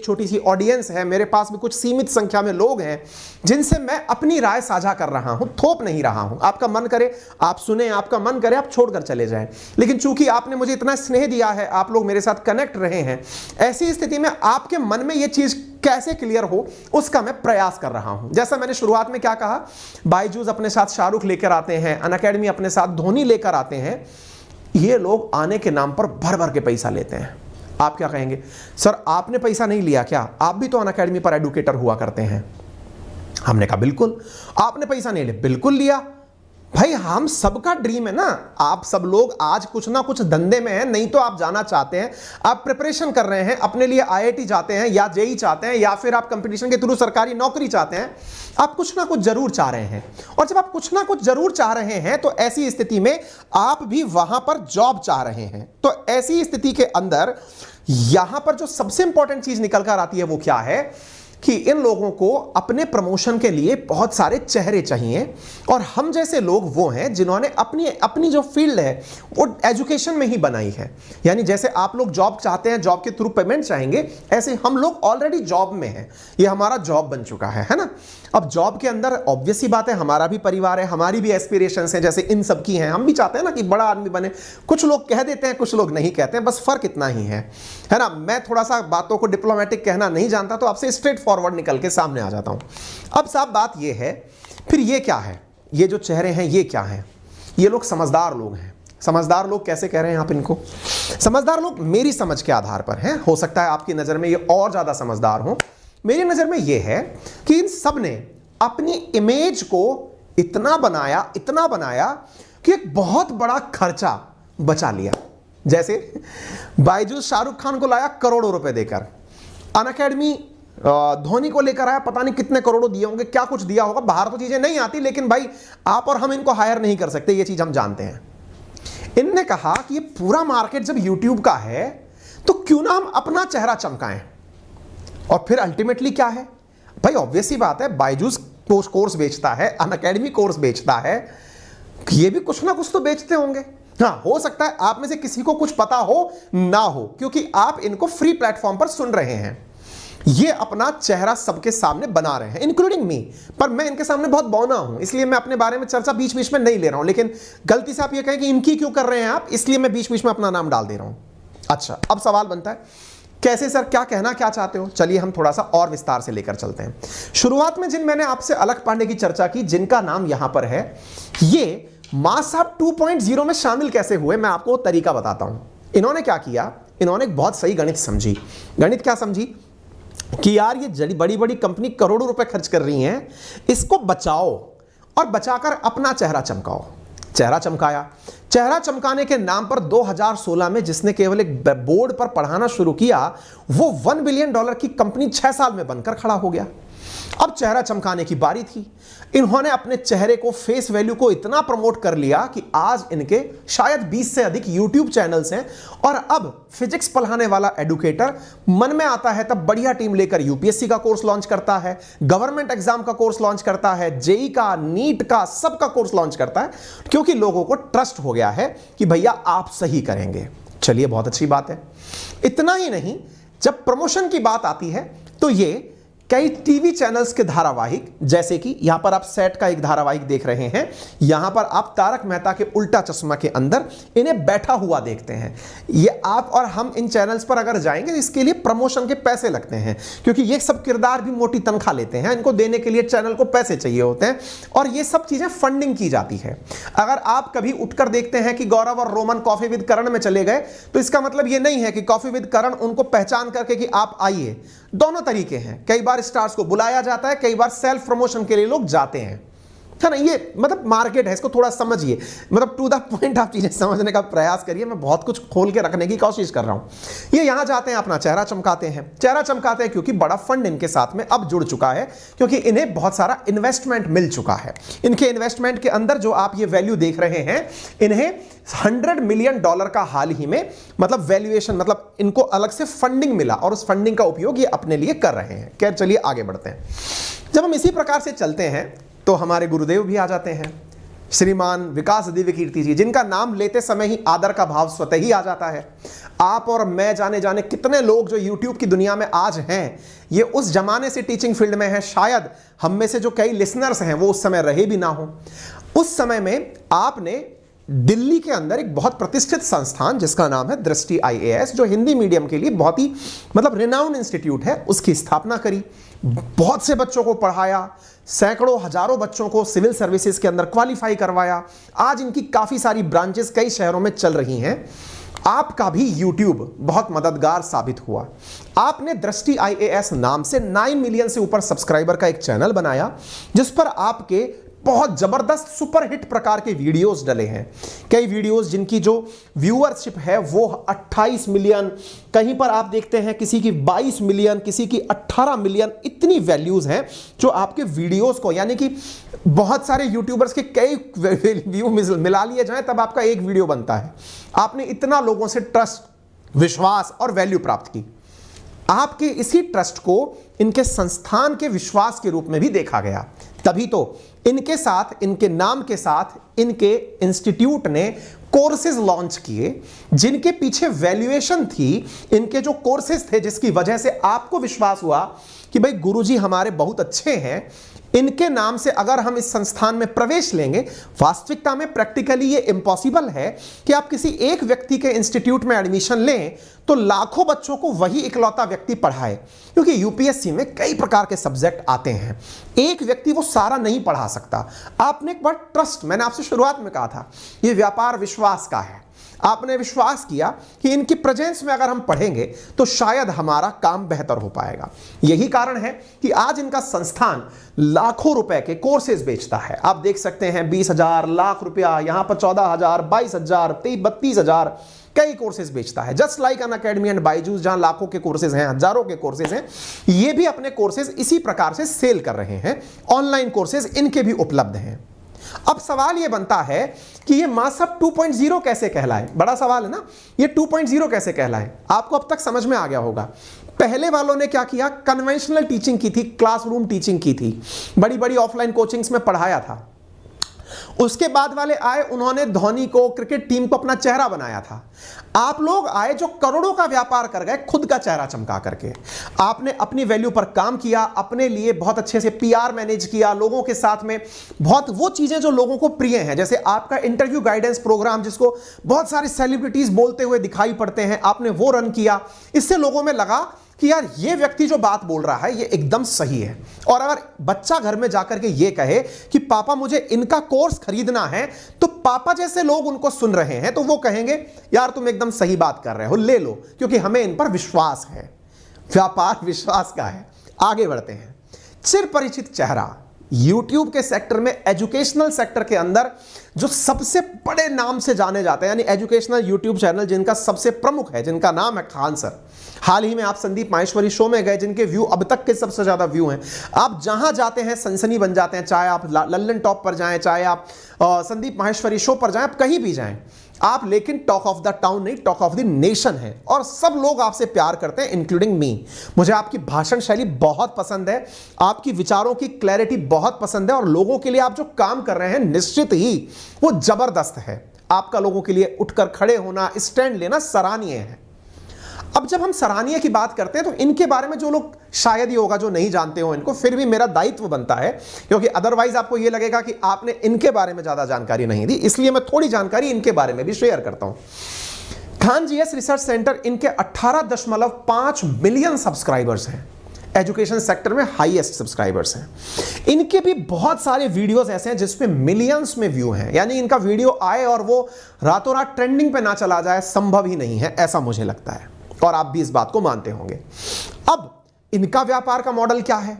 छोटी सी ऑडियंस है, मेरे पास भी कुछ सीमित संख्या में लोग हैं जिनसे मैं अपनी राय साझा कर रहा हूं, थोप नहीं रहा हूं। आपका मन करे आप सुने, आपका मन करे आप छोड़कर चले जाएं, लेकिन चूंकि आपने मुझे इतना स्नेह दिया है, आप लोग मेरे साथ कनेक्ट रहे हैं, ऐसी स्थिति में आपके मन में यह चीज कैसे क्लियर हो उसका मैं प्रयास कर रहा हूं। जैसा मैंने शुरुआत में क्या कहा, बायजूस अपने साथ शाहरुख लेकर आते हैं, अनअकैडमी अपने साथ धोनी लेकर आते हैं। ये लोग आने के नाम पर भर भर के पैसा लेते हैं। आप क्या कहेंगे, सर आपने पैसा नहीं लिया क्या? आप भी तो अनअकैडमी पर एडुकेटर हुआ करते हैं। हमने कहा बिल्कुल। आपने पैसा नहीं लिया? बिल्कुल लिया। भाई हम सबका ड्रीम है ना, आप सब लोग आज कुछ ना कुछ धंधे में हैं, नहीं तो आप जाना चाहते हैं, आप प्रिपरेशन कर रहे हैं अपने लिए, IIT चाहते हैं या जेई चाहते हैं या फिर आप कंपटीशन के थ्रू सरकारी नौकरी चाहते हैं। आप कुछ ना कुछ जरूर चाह रहे हैं, और जब आप कुछ ना कुछ जरूर चाह रहे हैं तो ऐसी स्थिति में आप भी वहां पर जॉब चाह रहे हैं। तो ऐसी स्थिति के अंदर यहां पर जो सबसे इंपॉर्टेंट चीज निकल कर आती है वो क्या है कि इन लोगों को अपने प्रमोशन के लिए बहुत सारे चेहरे चाहिए, और हम जैसे लोग वो हैं जिन्होंने अपनी जो फील्ड है वो एजुकेशन में ही बनाई है। यानी जैसे आप लोग जॉब चाहते हैं, जॉब के थ्रू पेमेंट चाहेंगे, ऐसे हम लोग ऑलरेडी जॉब में हैं, ये हमारा जॉब बन चुका है ना। अब जॉब के अंदर ऑब्वियस सी बात है, हमारा भी परिवार है, हमारी भी एस्पिरेशंस हैं, जैसे इन सब की हैं। हम भी चाहते हैं ना कि बड़ा आदमी बने। कुछ लोग कह देते हैं, कुछ लोग नहीं कहते हैं, बस फर्क इतना ही है ना। मैं थोड़ा सा बातों को डिप्लोमेटिक कहना नहीं जानता, तो आपसे स्ट्रेट फॉरवर्ड निकल के सामने आ जाता हूं। अब साहब बात ये है, फिर ये क्या है, ये जो चेहरे हैं ये क्या है? ये लोग समझदार लोग हैं। समझदार लोग कैसे कह रहे हैं आप इनको? समझदार लोग मेरी समझ के आधार पर हैं, हो सकता है आपकी नजर में ये और ज्यादा समझदार हो। मेरी नजर में ये है कि इन सब ने अपनी इमेज को इतना बनाया कि एक बहुत बड़ा खर्चा बचा लिया। जैसे बायजूस शाहरुख खान को लाया करोड़ों रुपए देकर, अनअकैडमी धोनी को लेकर आया, पता नहीं कितने करोड़ों दिए होंगे, क्या कुछ दिया होगा, बाहर तो चीजें नहीं आती, लेकिन भाई आप और हम इनको हायर नहीं कर सकते, ये चीज हम जानते हैं। इनने कहा कि ये पूरा मार्केट जब YouTube का है तो क्यों ना हम अपना चेहरा चमकाएं। और फिर अल्टीमेटली क्या है भाई, ऑब्वियस सी बात है, बायजूस कोर्स बेचता है, अनअकैडमी कोर्स बेचता है, ये भी कुछ ना कुछ तो बेचते होंगे। हाँ, हो सकता है आप में से किसी को कुछ पता हो ना हो, क्योंकि आप इनको फ्री प्लेटफॉर्म पर सुन रहे हैं। ये अपना चेहरा सबके सामने बना रहे हैं, इंक्लूडिंग मी। पर मैं इनके सामने बहुत बौना हूं, इसलिए मैं अपने बारे में चर्चा बीच बीच में नहीं ले रहा हूं। लेकिन गलती से आप ये कहें कि इनकी क्यों कर रहे हैं आप, इसलिए मैं बीच बीच में अपना नाम डाल दे रहा हूं। अच्छा, अब सवाल बनता है कैसे सर, क्या कहना क्या चाहते हो? चलिए हम थोड़ा सा और विस्तार से लेकर चलते हैं। शुरुआत में जिन मैंने आपसे अलख पांडे की चर्चा की, जिनका नाम यहां पर है, ये मास साहब 2.0 में शामिल कैसे हुए, मैं आपको तरीका बताता हूं। इन्होंने क्या किया, इन्होंने एक बहुत सही गणित समझी। गणित क्या समझी कि यार ये बड़ी बड़ी कंपनी करोड़ों रुपए खर्च कर रही हैं, इसको बचाओ और बचाकर अपना चेहरा चमकाओ। चेहरा चमकाया। चेहरा चमकाने के नाम पर 2016 में जिसने केवल एक बोर्ड पर पढ़ाना शुरू किया, वो $1 बिलियन की कंपनी 6 साल में बनकर खड़ा हो गया। अब चेहरा चमकाने की बारी थी। इन्होंने अपने चेहरे को, फेस वैल्यू को इतना प्रमोट कर लिया कि आज इनके शायद 20 से अधिक YouTube चैनल्स हैं। और अब फिजिक्स पढ़ाने वाला एडुकेटर मन में आता है तब बढ़िया टीम लेकर UPSC का कोर्स लॉन्च करता है, गवर्नमेंट एग्जाम का कोर्स लॉन्च करता है, जेई का, नीट का, सबका कोर्स लॉन्च करता है, क्योंकि लोगों को ट्रस्ट हो गया है कि भैया आप सही करेंगे। चलिए, बहुत अच्छी बात है। इतना ही नहीं, जब प्रमोशन की बात आती है तो ये कई टीवी चैनल्स के धारावाहिक, जैसे कि यहां पर आप सेट का एक धारावाहिक देख रहे हैं, यहां पर आप तारक मेहता के उल्टा चश्मा के अंदर इन्हें बैठा हुआ देखते हैं। ये आप और हम इन चैनल्स पर अगर जाएंगे इसके लिए प्रमोशन के पैसे लगते हैं, क्योंकि ये सब किरदार भी मोटी तनख्वाह लेते हैं, इनको देने के लिए चैनल को पैसे चाहिए होते हैं और ये सब चीजें फंडिंग की जाती है। अगर आप कभी उठकर देखते हैं कि गौरव और रोमन कॉफी विद करण में चले गए, तो इसका मतलब ये नहीं है कि कॉफी विद करण उनको पहचान करके कि आप आइए। दोनों तरीके हैं, कई बार स्टार्स को बुलाया जाता है, कई बार सेल्फ प्रमोशन के लिए लोग जाते हैं, है ना। ये मतलब मार्केट है, इसको थोड़ा समझिए, मतलब टू द पॉइंट आप चीजें समझने का प्रयास करिए। मैं बहुत कुछ खोल के रखने की कोशिश कर रहा हूं। ये यहां जाते हैं, अपना चेहरा चमकाते हैं। चेहरा चमकाते हैं क्योंकि बड़ा फंड इनके साथ में अब जुड़ चुका है, क्योंकि इन्हें बहुत सारा इन्वेस्टमेंट मिल चुका है। इनके इन्वेस्टमेंट के अंदर जो आप ये वैल्यू देख रहे हैं, इन्हें $100 मिलियन का हाल ही में मतलब वैल्यूएशन, मतलब इनको अलग से फंडिंग मिला और उस फंडिंग का उपयोग ये अपने लिए कर रहे हैं। खैर चलिए आगे बढ़ते हैं। जब हम इसी प्रकार से चलते हैं तो हमारे गुरुदेव भी आ जाते हैं, श्रीमान विकास दिव्यकीर्ति जी, जिनका नाम लेते समय ही आदर का भाव स्वतः ही आ जाता है। आप और मैं जाने जाने कितने लोग जो यूट्यूब की दुनिया में आज हैं, ये उस जमाने से टीचिंग फील्ड में हैं। शायद हम में से जो कई लिसनर्स हैं वो उस समय रहे भी ना हो। उस समय में आपने दिल्ली के अंदर एक बहुत प्रतिष्ठित संस्थान जिसका नाम है दृष्टि IAS, जो हिंदी मीडियम के लिए बहुत ही मतलब रिनाउंड इंस्टीट्यूट है, उसकी स्थापना करी। बहुत से बच्चों को पढ़ाया, सैकड़ों हजारों बच्चों को सिविल सर्विसेज के अंदर क्वालिफाई करवाया। आज इनकी काफी सारी ब्रांचेस कई शहरों में चल रही हैं। आपका भी YouTube बहुत मददगार साबित हुआ। आपने दृष्टि IAS नाम से 9 मिलियन से ऊपर सब्सक्राइबर का एक चैनल बनाया, जिस पर आपके बहुत जबरदस्त सुपरहिट प्रकार के वीडियोस डले हैं। कई वीडियोस जिनकी जो व्यूअरशिप है वो 28 मिलियन, कहीं पर आप देखते हैं किसी की 22 मिलियन, किसी की 18 मिलियन, इतनी वैल्यूज हैं जो आपके वीडियोस को, यानी कि बहुत सारे यूट्यूबर्स के कई व्यू मिला लिए जाएं तब आपका एक वीडियो बनता है। आपने इतना लोगों से ट्रस्ट, विश्वास और वैल्यू प्राप्त की। आपके इसी ट्रस्ट को इनके संस्थान के विश्वास के रूप में भी देखा गया। तभी तो इनके साथ, इनके नाम के साथ इनके इंस्टीट्यूट ने कोर्सेज लॉन्च किए, जिनके पीछे वैल्यूएशन थी। इनके जो कोर्सेज थे जिसकी वजह से आपको विश्वास हुआ कि भाई गुरुजी हमारे बहुत अच्छे हैं, इनके नाम से अगर हम इस संस्थान में प्रवेश लेंगे। वास्तविकता में प्रैक्टिकली ये इम्पॉसिबल है कि आप किसी एक व्यक्ति के इंस्टीट्यूट में एडमिशन लें तो लाखों बच्चों को वही इकलौता व्यक्ति पढ़ाए, क्योंकि यूपीएससी में कई प्रकार के सब्जेक्ट आते हैं। एक व्यक्ति वो सारा नहीं पढ़ा सकता। आपने एक बार ट्रस्ट, मैंने आपसे शुरुआत में कहा था, ये व्यापार विश्वास का है। आपने विश्वास किया कि इनकी प्रेजेंस में अगर हम पढ़ेंगे तो शायद हमारा काम बेहतर हो पाएगा। यही कारण है कि आज इनका संस्थान लाखों रुपए के कोर्सेज बेचता है। आप देख सकते हैं 20,000, लाख रुपया, यहां पर 14,000, 22,000, 32,000 कई कोर्सेज बेचता है। Just like Unacademy and Byju's, जहां लाखों के कोर्सेज हैं, हजारों के कोर्सेज हैं, ये भी अपने कोर्सेज इसी प्रकार से सेल कर रहे हैं। ऑनलाइन कोर्सेज इनके भी उपलब्ध हैं। अब सवाल यह बनता है कि ये मासअप 2.0 कैसे कहलाए। बड़ा सवाल है ना, ये 2.0 कैसे कहलाए। आपको अब तक समझ में आ गया होगा। पहले वालों ने क्या किया, कन्वेंशनल टीचिंग की थी, क्लासरूम टीचिंग की थी, बड़ी बड़ी ऑफलाइन कोचिंग्स में पढ़ाया था। उसके बाद वाले आए, उन्होंने धोनी को, क्रिकेट टीम को अपना चेहरा बनाया था। आप लोग आए जो करोड़ों का व्यापार कर गए खुद का चेहरा चमका करके। आपने अपनी वैल्यू पर काम किया, अपने लिए बहुत अच्छे से PR मैनेज किया, लोगों के साथ में बहुत वो चीजें जो लोगों को प्रिय हैं, जैसे आपका इंटरव्यू गाइडेंस प्रोग्राम जिसको बहुत सारे सेलिब्रिटीज बोलते हुए दिखाई पड़ते हैं, आपने वो रन किया। इससे लोगों में लगा कि यार ये व्यक्ति जो बात बोल रहा है ये एकदम सही है। और अगर बच्चा घर में जाकर के ये कहे कि पापा मुझे इनका कोर्स खरीदना है, तो पापा जैसे लोग उनको सुन रहे हैं तो वो कहेंगे यार तुम एकदम सही बात कर रहे हो, ले लो, क्योंकि हमें इन पर विश्वास है। व्यापार विश्वास का है। आगे बढ़ते हैं। चिर परिचित चेहरा, YouTube के सेक्टर में, एजुकेशनल सेक्टर के अंदर जो सबसे बड़े नाम से जाने जाते हैं, यानी एजुकेशनल YouTube चैनल जिनका सबसे प्रमुख है, जिनका नाम है खान सर। हाल ही में आप संदीप माहेश्वरी शो में गए, जिनके व्यू अब तक के सबसे ज्यादा व्यू हैं। आप जहां जाते हैं सनसनी बन जाते हैं, चाहे आप लल्लन टॉप पर जाएं, चाहे आप संदीप माहेश्वरी शो पर जाएं, आप कहीं भी जाएं आप, लेकिन टॉक ऑफ द टाउन नहीं, टॉक ऑफ द नेशन है। और सब लोग आपसे प्यार करते हैं, इंक्लूडिंग मी। मुझे आपकी भाषण शैली बहुत पसंद है, आपकी विचारों की क्लैरिटी बहुत पसंद है, और लोगों के लिए आप जो काम कर रहे हैं निश्चित ही वो जबरदस्त है। आपका लोगों के लिए उठकर खड़े होना, स्टैंड लेना सराहनीय है। अब जब हम सराहनीय की बात करते हैं तो इनके बारे में जो लोग शायद ही होगा जो नहीं जानते हो इनको, फिर भी मेरा दायित्व बनता है, क्योंकि अदरवाइज आपको यह लगेगा कि आपने इनके बारे में ज्यादा जानकारी नहीं दी, इसलिए मैं थोड़ी जानकारी इनके बारे में भी शेयर करता हूं। खान जीएस रिसर्च सेंटर, इनके 18.5 मिलियन सब्सक्राइबर्स हैं, एजुकेशन सेक्टर में हाईएस्ट सब्सक्राइबर्स हैं। इनके भी बहुत सारे वीडियोस ऐसे हैं जिसमें मिलियंस में व्यू हैं, यानी इनका वीडियो आए और वो रातों रात ट्रेंडिंग पे ना चला जाए संभव ही नहीं है, ऐसा मुझे लगता है, और आप भी इस बात को मानते होंगे। अब इनका व्यापार का मॉडल क्या है?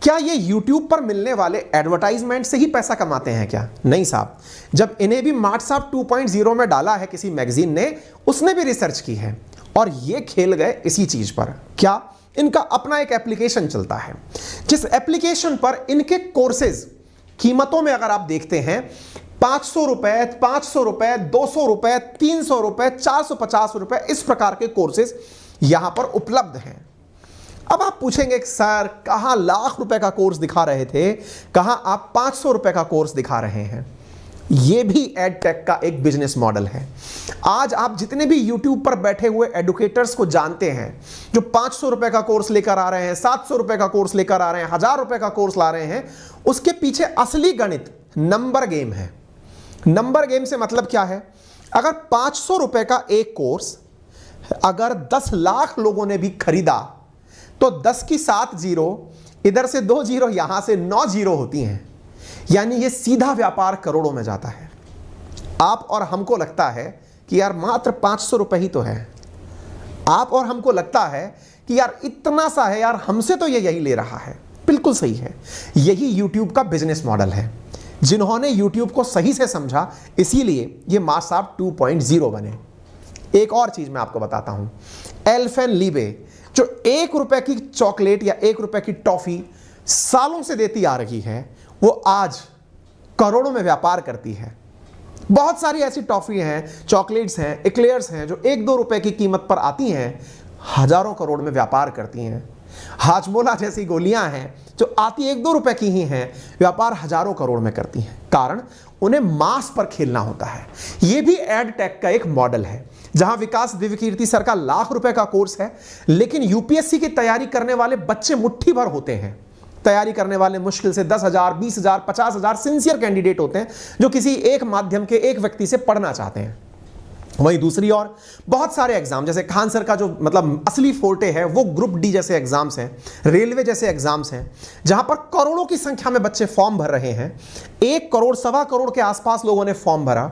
क्या ये YouTube पर मिलने वाले एडवर्टाइजमेंट से ही पैसा कमाते हैं क्या? नहीं साहब, जब इन्हें भी व्हाट्सएप 2.0 में डाला है किसी मैगजीन ने, उसने भी रिसर्च की है और ये खेल गए इसी चीज पर। क्या? इनका अपना एक एप्लीकेशन चलता है, जिस एप्लीकेशन पर इनके कोर्सेज कीमतों में अगर आप देखते हैं 500 रुपए, 500 रुपए, 200 रुपए, 300 रुपए, 450 रुपए, इस प्रकार के कोर्सेज यहां पर उपलब्ध हैं। अब आप पूछेंगे सर कहां लाख रुपए का कोर्स दिखा रहे थे, कहां आप 500 रुपए का कोर्स दिखा रहे हैं? यह भी एडटेक का एक बिजनेस मॉडल है। आज आप जितने भी YouTube पर बैठे हुए एडुकेटर्स को जानते हैं, जो 500 रुपए का कोर्स लेकर आ रहे हैं, 700 रुपए का कोर्स लेकर आ रहे हैं, 1000 रुपए का कोर्स ला रहे हैं, उसके पीछे असली गणित नंबर गेम है। नंबर गेम से मतलब क्या है? अगर 500 रुपए का एक कोर्स अगर 10 लाख लोगों ने भी खरीदा तो 10 की 7 जीरो, इधर से 2 जीरो, यहां से 9 जीरो होती हैं, यानी ये सीधा व्यापार करोड़ों में जाता है। आप और हमको लगता है कि यार मात्र 500 रुपए ही तो है, आप और हमको लगता है कि यार इतना सा है, यार हमसे तो ये यही ले रहा है। बिल्कुल सही है, यही YouTube का बिजनेस मॉडल है। जिन्होंने YouTube को सही से समझा, इसीलिए ये मासाब 2.0 बने। एक और चीज मैं आपको बताता हूं, एल्पेनलीबे जो 1 रुपए की चॉकलेट या 1 रुपए की टॉफी सालों से देती आ रही है, वो आज करोड़ों में व्यापार करती है। बहुत सारी ऐसी टॉफी हैं, चॉकलेट्स हैं, एक्लेयर्स हैं जो 1-2 रुपए की कीमत पर आती हैं, हजारों करोड़ में व्यापार करती हैं। हाजमोला जैसी गोलियां हैं जो आती 1-2 रुपए की ही हैं, व्यापार हजारों करोड़ में करती हैं। कारण उन्हें मास पर खेलना होता है। यह भी एड टेक का एक मॉडल है, जहां विकास दिव्यकीर्ति सर का लाख रुपए का कोर्स है, लेकिन यूपीएससी की तैयारी करने वाले बच्चे मुट्ठी भर होते हैं। तैयारी करने वाले मुश्किल से 10,000, 20,000, 50,000 सिंसियर कैंडिडेट होते हैं जो किसी एक माध्यम के एक व्यक्ति से पढ़ना चाहते हैं। वहीं दूसरी ओर बहुत सारे एग्जाम, जैसे खान सर का जो मतलब असली फोर्टे है वो ग्रुप डी जैसे एग्जाम्स हैं, रेलवे जैसे एग्जाम्स हैं, जहां पर करोड़ों की संख्या में बच्चे फॉर्म भर रहे हैं। 1 करोड़, 1.25 करोड़ के आसपास लोगों ने फॉर्म भरा।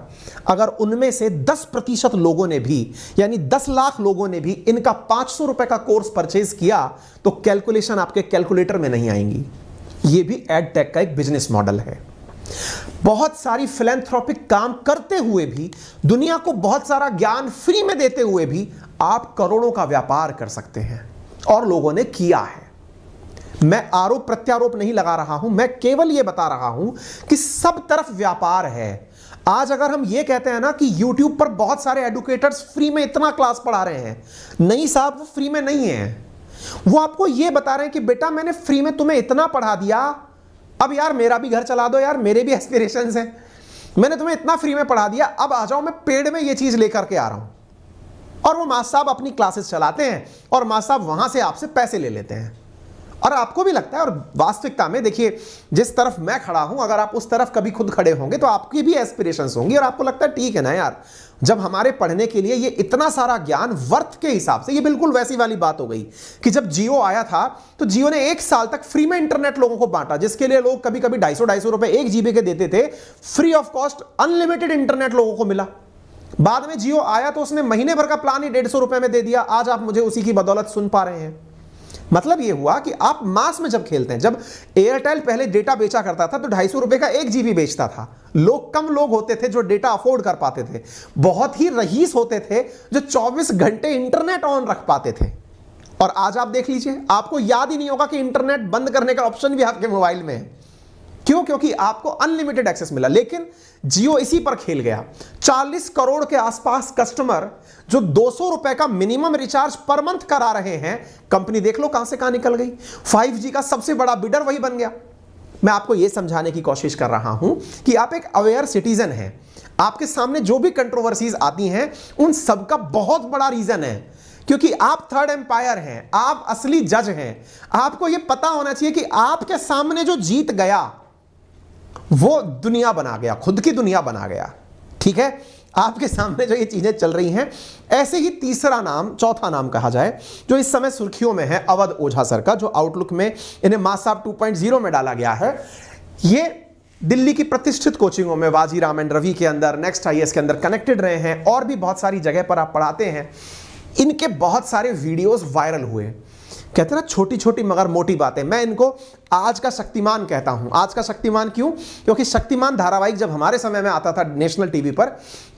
अगर उनमें से 10% लोगों ने भी, यानी 10 लाख लोगों ने भी इनका 500 रुपए का कोर्स परचेज किया, तो कैलकुलेशन आपके कैलकुलेटर में नहीं आएंगी। यह भी एड टेक का एक बिजनेस मॉडल है। बहुत सारी फिलैंथ्रोपिक काम करते हुए भी, दुनिया को बहुत सारा ज्ञान फ्री में देते हुए भी आप करोड़ों का व्यापार कर सकते हैं, और लोगों ने किया है। मैं आरोप प्रत्यारोप नहीं लगा रहा हूं, मैं केवल यह बता रहा हूं कि सब तरफ व्यापार है। आज अगर हम यह कहते हैं ना कि YouTube पर बहुत सारे एडुकेटर्स फ्री में इतना क्लास पढ़ा रहे हैं, नहीं साहब, वो फ्री में नहीं है। वो आपको यह बता रहे हैं कि बेटा मैंने फ्री में तुम्हें इतना पढ़ा दिया, अब यार मेरा भी घर चला दो, यार मेरे भी एस्पिरेशंस हैं, मैंने तुम्हें इतना फ्री में पढ़ा दिया, अब आ जाओ मैं पेड में ये चीज लेकर के आ रहा हूं। और वो मास्टर साहब अपनी क्लासेस चलाते हैं और मास्टर साहब वहां से आपसे पैसे ले लेते हैं। और आपको भी लगता है, और वास्तविकता में देखिए जिस तरफ मैं खड़ा हूं, अगर आप उस तरफ कभी खुद खड़े होंगे तो आपकी भी एस्पिरेशंस होंगी, और आपको लगता है ठीक है ना यार, जब हमारे पढ़ने के लिए ये इतना सारा ज्ञान वर्थ के हिसाब से, ये बिल्कुल वैसी वाली बात हो गई कि जब जियो आया था तो जियो ने 1 साल तक फ्री में इंटरनेट लोगों को बांटा, जिसके लिए लोग कभी कभी 250 रुपए 1 GB के देते थे। Free of cost unlimited internet लोगों को मिला। बाद में जियो आया तो उसने महीने भर का प्लान ही 150 रुपए में दे दिया। आज आप मुझे उसी की बदौलत सुन पा रहे हैं। मतलब यह हुआ कि आप मास में जब खेलते हैं, जब एयरटेल पहले डेटा बेचा करता था तो 250 रुपए का 1 GB बेचता था। कम लोग होते थे जो डेटा अफोर्ड कर पाते थे, बहुत ही रईस होते थे जो 24 घंटे इंटरनेट ऑन रख पाते थे। और आज आप देख लीजिए, आपको याद ही नहीं होगा कि इंटरनेट बंद करने का ऑप्शन भी आपके मोबाइल में है। क्यों? क्योंकि आपको अनलिमिटेड एक्सेस मिला। लेकिन जियो इसी पर खेल गया। 40 करोड़ के आसपास कस्टमर जो 200 रुपए का मिनिमम रिचार्ज पर मंथ करा रहे हैं, कंपनी देख लो कहां से कहां निकल गई। 5G का सबसे बड़ा बिडर वही बन गया। मैं आपको यह समझाने की कोशिश कर रहा हूं कि आप एक अवेयर सिटीजन हैं। आपके सामने जो भी कंट्रोवर्सीज आती हैं, उन सबका बहुत बड़ा रीजन है क्योंकि आप थर्ड एम्पायर हैं, आप असली जज हैं। आपको यह पता होना चाहिए कि आपके सामने जो जीत गया वो दुनिया बना गया, खुद की दुनिया बना गया। ठीक है, आपके सामने जो ये चीजें चल रही हैं। ऐसे ही तीसरा नाम, चौथा नाम कहा जाए, जो इस समय सुर्खियों में है, अवध ओझा सर का, जो आउटलुक में इन्हें मास साहब 2.0 में डाला गया है। ये दिल्ली की प्रतिष्ठित कोचिंगों में, वाजीराम एंड रवि के अंदर, नेक्स्ट आईएएस के अंदर कनेक्टेड रहे हैं, और भी बहुत सारी जगह पर आप पढ़ाते हैं। इनके बहुत सारे वीडियोस वायरल हुए। कहते हैं ना, छोटी छोटी मगर मोटी बातें। मैं इनको आज का शक्तिमान कहता हूं। आज का शक्तिमान क्यों? क्योंकि शक्तिमान धारावाहिक जब हमारे समय में आता था नेशनल टीवी पर,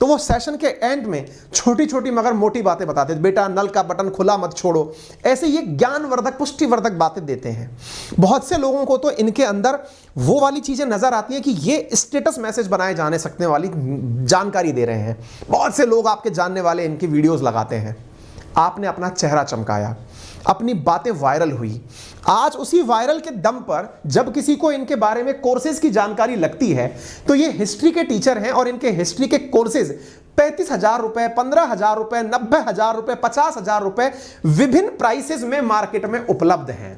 तो वो सेशन के एंड में छोटी छोटी मगर मोटी बातें बताते थे। बेटा नल का बटन खुला मत छोड़ो, ऐसे ये ज्ञानवर्धक, पुष्टिवर्धक बातें देते हैं। बहुत से लोगों को तो इनके अंदर वो वाली चीजें नजर आती हैं कि ये स्टेटस मैसेज बनाए जाने सकने वाली जानकारी दे रहे हैं। बहुत से लोग आपके जानने वाले इनकी वीडियोज लगाते हैं। आपने अपना चेहरा चमकाया, अपनी बातें वायरल हुई। आज उसी वायरल के दम पर जब किसी को इनके बारे में कोर्सेज की जानकारी लगती है, तो ये हिस्ट्री के टीचर हैं और इनके हिस्ट्री के कोर्सेज 35,000 रुपए, 15,000 रुपए, 90,000 रुपए, 50,000 रुपए विभिन्न प्राइसेस में मार्केट में उपलब्ध हैं।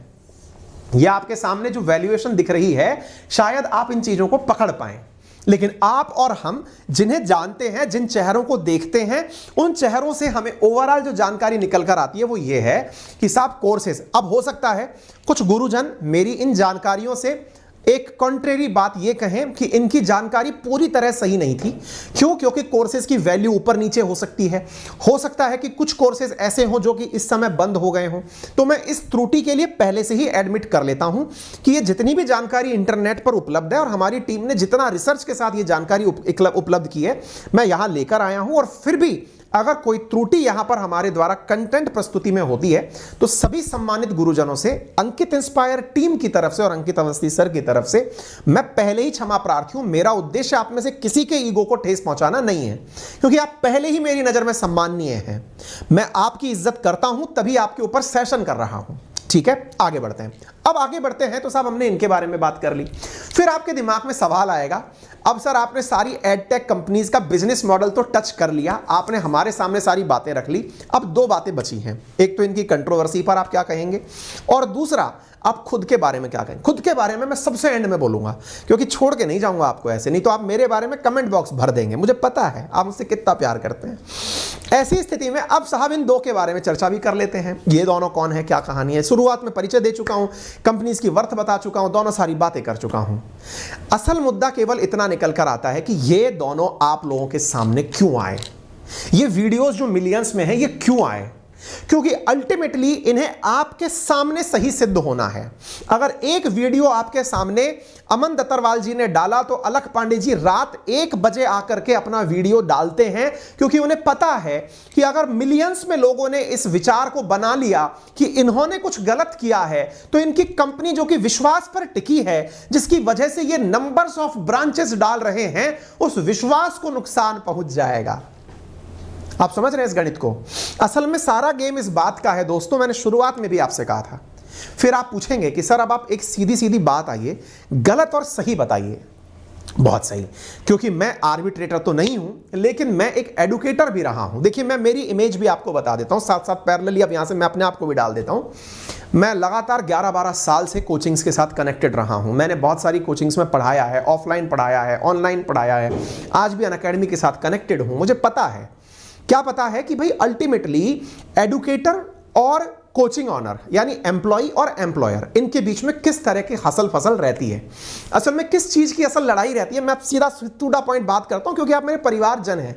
यह आपके सामने जो वैल्यूएशन दिख रही है, शायद आप इन चीजों को पकड़ पाएं, लेकिन आप और हम जिन्हें जानते हैं, जिन चेहरों को देखते हैं, उन चेहरों से हमें ओवरऑल जो जानकारी निकल कर आती है वो ये है कि साहब कोर्सेज। अब हो सकता है कुछ गुरुजन मेरी इन जानकारियों से एक कॉन्ट्रेरी बात ये कहें कि इनकी जानकारी पूरी तरह सही नहीं थी। क्यों? क्योंकि कोर्सेज की वैल्यू ऊपर नीचे हो सकती है। हो सकता है कि कुछ कोर्सेज ऐसे हों जो कि इस समय बंद हो गए हों। तो मैं इस त्रुटि के लिए पहले से ही एडमिट कर लेता हूं कि ये जितनी भी जानकारी इंटरनेट पर उपलब्ध है और हमारी टीम ने जितना रिसर्च के साथ ये जानकारी उपलब्ध की है, मैं यहां लेकर आया हूं। और फिर भी अगर कोई त्रुटि यहां पर हमारे द्वारा कंटेंट प्रस्तुति में होती है, तो सभी सम्मानित गुरुजनों से, अंकित इंस्पायर टीम की तरफ से और अंकित अवस्थी सर की तरफ से मैं पहले ही क्षमा प्रार्थी हूं। मेरा उद्देश्य आप में से किसी के ईगो को ठेस पहुंचाना नहीं है, क्योंकि आप पहले ही मेरी नजर में सम्माननीय हैं। मैं आपकी इज्जत करता हूं, तभी आपके ऊपर सेशन कर रहा हूं। ठीक है, आगे बढ़ते हैं। अब आगे बढ़ते हैं तो साहब हमने इनके बारे में बात कर ली। फिर आपके दिमाग में सवाल आएगा, अब सर आपने सारी एडटेक कंपनीज का बिजनेस मॉडल तो टच कर लिया, आपने हमारे सामने सारी बातें रख ली, अब दो बातें बची हैं। एक तो इनकी कंट्रोवर्सी पर आप क्या कहेंगे, और दूसरा आप खुद के बारे में क्या कहेंगे। खुद के बारे में मैं सबसे एंड में बोलूंगा, क्योंकि छोड़ के नहीं जाऊंगा आपको ऐसे, नहीं तो आप मेरे बारे में कमेंट बॉक्स भर देंगे। मुझे पता है आप मुझसे कितना प्यार करते हैं। ऐसी स्थिति में अब साहब इन दो के बारे में चर्चा भी कर लेते हैं। ये दोनों कौन है, क्या कहानी है। शुरुआत में परिचय दे चुका हूं, कंपनीज की वर्थ बता चुका हूं, दोनों सारी बातें कर चुका हूं। असल मुद्दा केवल इतना निकल कर आता है कि ये दोनों आप लोगों के सामने क्यों आए, ये वीडियोस जो मिलियंस में है ये क्यों आए। क्योंकि अल्टीमेटली इन्हें आपके सामने सही सिद्ध होना है। अगर एक वीडियो आपके सामने अमन दत्तरवाल जी ने डाला, तो अलख पांडे जी रात 1 बजे आकर के अपना वीडियो डालते हैं, क्योंकि उन्हें पता है कि अगर मिलियंस में लोगों ने इस विचार को बना लिया कि इन्होंने कुछ गलत किया है, तो इनकी कंपनी जो कि विश्वास पर टिकी है, जिसकी वजह से ये नंबर्स ऑफ ब्रांचेस डाल रहे हैं, उस विश्वास को नुकसान पहुंच जाएगा। आप समझ रहे हैं इस गणित को। असल में सारा गेम इस बात का है दोस्तों, मैंने शुरुआत में भी आपसे कहा था। फिर आप पूछेंगे कि सर अब आप एक सीधी सीधी बात आइए, गलत और सही बताइए। बहुत सही, क्योंकि मैं आर्बिट्रेटर तो नहीं हूं, लेकिन मैं एक एडुकेटर भी रहा हूं। देखिए, मैं मेरी इमेज भी आपको बता देता हूं, साथ साथ पैरेलली अब यहां से मैं अपने आप को भी डाल देता हूं। मैं लगातार 11-12 साल से कोचिंग्स के साथ कनेक्टेड रहा हूं। मैंने बहुत सारी कोचिंग्स में पढ़ाया है, ऑफलाइन पढ़ाया है, ऑनलाइन पढ़ाया है, आज भी अनअकैडमी के साथ कनेक्टेड हूं। मुझे पता है, क्या पता है कि भाई अल्टीमेटली एडुकेटर और कोचिंग ऑनर यानी एम्प्लॉय और एम्प्लॉयर, इनके बीच में किस तरह की हसल फसल रहती है, असल में किस चीज की असल लड़ाई रहती है। मैं सीधा टू द पॉइंट बात करता हूं, क्योंकि आप मेरे परिवारजन हैं,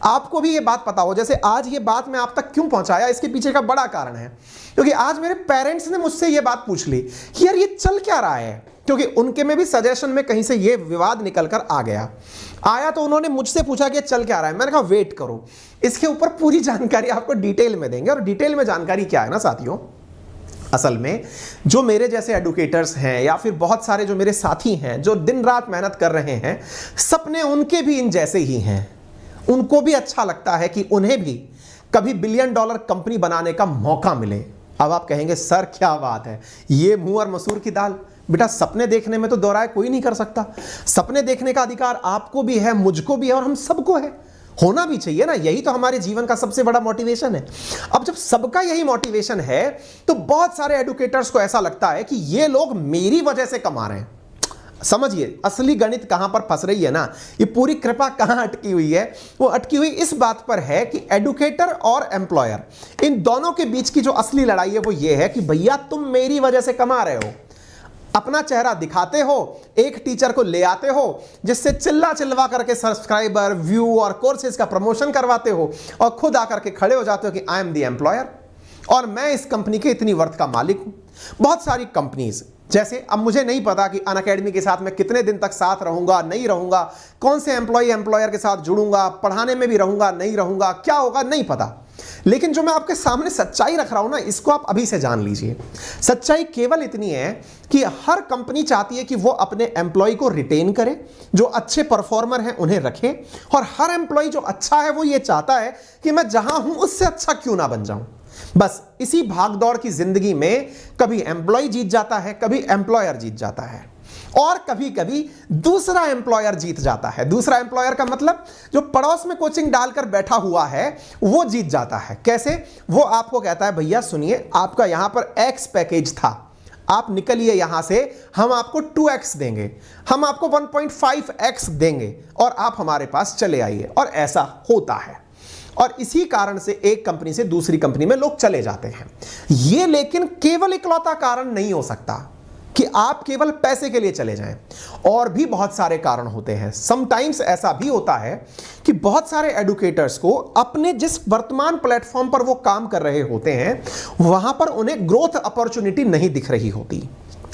आपको भी ये बात पता हो। जैसे आज ये बात मैं आप तक क्यों पहुंचाया, इसके पीछे का बड़ा कारण है, क्योंकि आज मेरे पेरेंट्स ने मुझसे ये बात पूछ ली कि यार ये चल क्या रहा है, क्योंकि उनके में भी सजेशन में कहीं से ये विवाद निकल कर आ गया। आया तो उन्होंने मुझसे पूछा कि चल क्या रहा है। मैंने कहा वेट करो, इसके ऊपर पूरी जानकारी आपको डिटेल में देंगे। और डिटेल में जानकारी क्या है ना साथियों, असल में जो मेरे जैसे एडुकेटर्स हैं या फिर बहुत सारे जो मेरे साथी हैं जो दिन रात मेहनत कर रहे हैं, सपने उनके भी इन जैसे ही हैं। उनको भी अच्छा लगता है कि उन्हें भी कभी $1 बिलियन कंपनी बनाने का मौका मिले। अब आप कहेंगे सर क्या बात है, ये मुंह और मसूर की दाल। बेटा, सपने देखने में तो दोहराए कोई नहीं कर सकता। सपने देखने का अधिकार आपको भी है, मुझको भी है, और हम सबको है। होना भी चाहिए ना, यही तो हमारे जीवन का सबसे बड़ा मोटिवेशन है। अब जब सबका यही मोटिवेशन है तो बहुत सारे एडुकेटर्स को ऐसा लगता है कि ये लोग मेरी वजह से कमा रहे हैं। समझिए असली गणित कहां पर फंस रही है ना, ये पूरी कृपा कहां अटकी हुई है। वो अटकी हुई इस बात पर है कि एडुकेटर और एम्प्लॉयर, इन दोनों के बीच की जो असली लड़ाई है वो ये है कि भैया तुम मेरी वजह से कमा रहे हो, अपना चेहरा दिखाते हो, एक टीचर को ले आते हो जिससे चिल्ला चिल्वा करके सब्सक्राइबर, व्यू और कोर्सेज का प्रमोशन करवाते हो, और खुद आकर के खड़े हो जाते हो कि आई एम द एम्प्लॉयर और मैं इस कंपनी के इतनी वर्थ का मालिक हूं। बहुत सारी कंपनीज, जैसे अब मुझे नहीं पता कि अनअकैडमी के साथ मैं कितने दिन तक साथ रहूंगा, नहीं रहूंगा, कौन से एम्प्लॉयर के साथ जुड़ूंगा, पढ़ाने में भी रहूंगा, नहीं रहूंगा, क्या होगा नहीं पता, लेकिन जो मैं आपके सामने सच्चाई रख रहा हूं ना, इसको आप अभी से जान लीजिए। सच्चाई केवल इतनी है कि हर कंपनी चाहती है कि वो अपने एम्प्लॉय को रिटेन करे, जो अच्छे परफॉर्मर हैं उन्हें रखे, और हर एम्प्लॉय जो अच्छा है वो ये चाहता है कि मैं जहां हूं उससे अच्छा क्यों ना बन जाऊं। बस इसी भागदौड़ की जिंदगी में कभी एम्प्लॉय जीत जाता है, कभी एम्प्लॉयर जीत जाता है, और कभी कभी दूसरा एम्प्लॉयर जीत जाता है। दूसरा एम्प्लॉयर का मतलब जो पड़ोस में कोचिंग डालकर बैठा हुआ है वो जीत जाता है। कैसे? वो आपको कहता है भैया सुनिए, आपका यहां पर एक्स पैकेज था, आप निकलिए यहां से, हम आपको 2x देंगे, हम आपको 1.5x देंगे, और आप हमारे पास चले आइए। और ऐसा होता है, और इसी कारण से एक कंपनी से दूसरी कंपनी में लोग चले जाते हैं। यह लेकिन केवल इकलौता कारण नहीं हो सकता कि आप केवल पैसे के लिए चले जाएं, और भी बहुत सारे कारण होते हैं। समटाइम्स ऐसा भी होता है कि बहुत सारे एडुकेटर्स को अपने जिस वर्तमान प्लेटफॉर्म पर वो काम कर रहे होते हैं वहां पर उन्हें ग्रोथ अपॉर्चुनिटी नहीं दिख रही होती।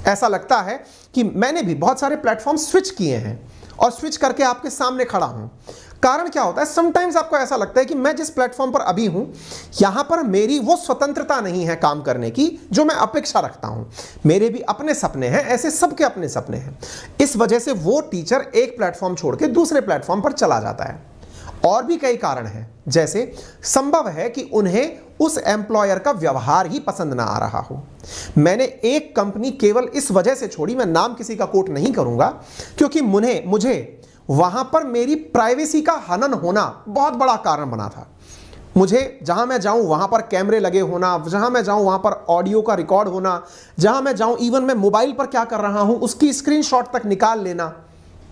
ऐसा लगता है कि मैंने भी बहुत सारे प्लेटफॉर्म स्विच किए हैं और स्विच करके आपके सामने खड़ा हूं। कारण क्या होता है, समटाइम्स आपको ऐसा लगता है कि मैं जिस प्लेटफॉर्म पर अभी हूं यहां पर मेरी वो स्वतंत्रता नहीं है काम करने की जो मैं अपेक्षा रखता हूं। मेरे भी अपने सपने हैं, ऐसे सबके अपने सपने हैं। इस वजह से वो टीचर एक प्लेटफॉर्म छोड़ के दूसरे प्लेटफॉर्म पर चला जाता है। और भी कई कारण हैं, जैसे संभव है कि उन्हें उस एम्प्लॉयर का व्यवहार ही पसंद ना आ रहा हो। मैंने एक कंपनी केवल इस वजह से छोड़ी, मैं नाम किसी का कोट नहीं करूंगा, क्योंकि मुझे वहां पर मेरी प्राइवेसी का हनन होना बहुत बड़ा कारण बना था। मुझे जहां मैं जाऊं वहां पर कैमरे लगे होना, जहां मैं जाऊं वहां पर ऑडियो का रिकॉर्ड होना, जहां मैं जाऊं इवन मैं मोबाइल पर क्या कर रहा हूं उसकी स्क्रीनशॉट तक निकाल लेना।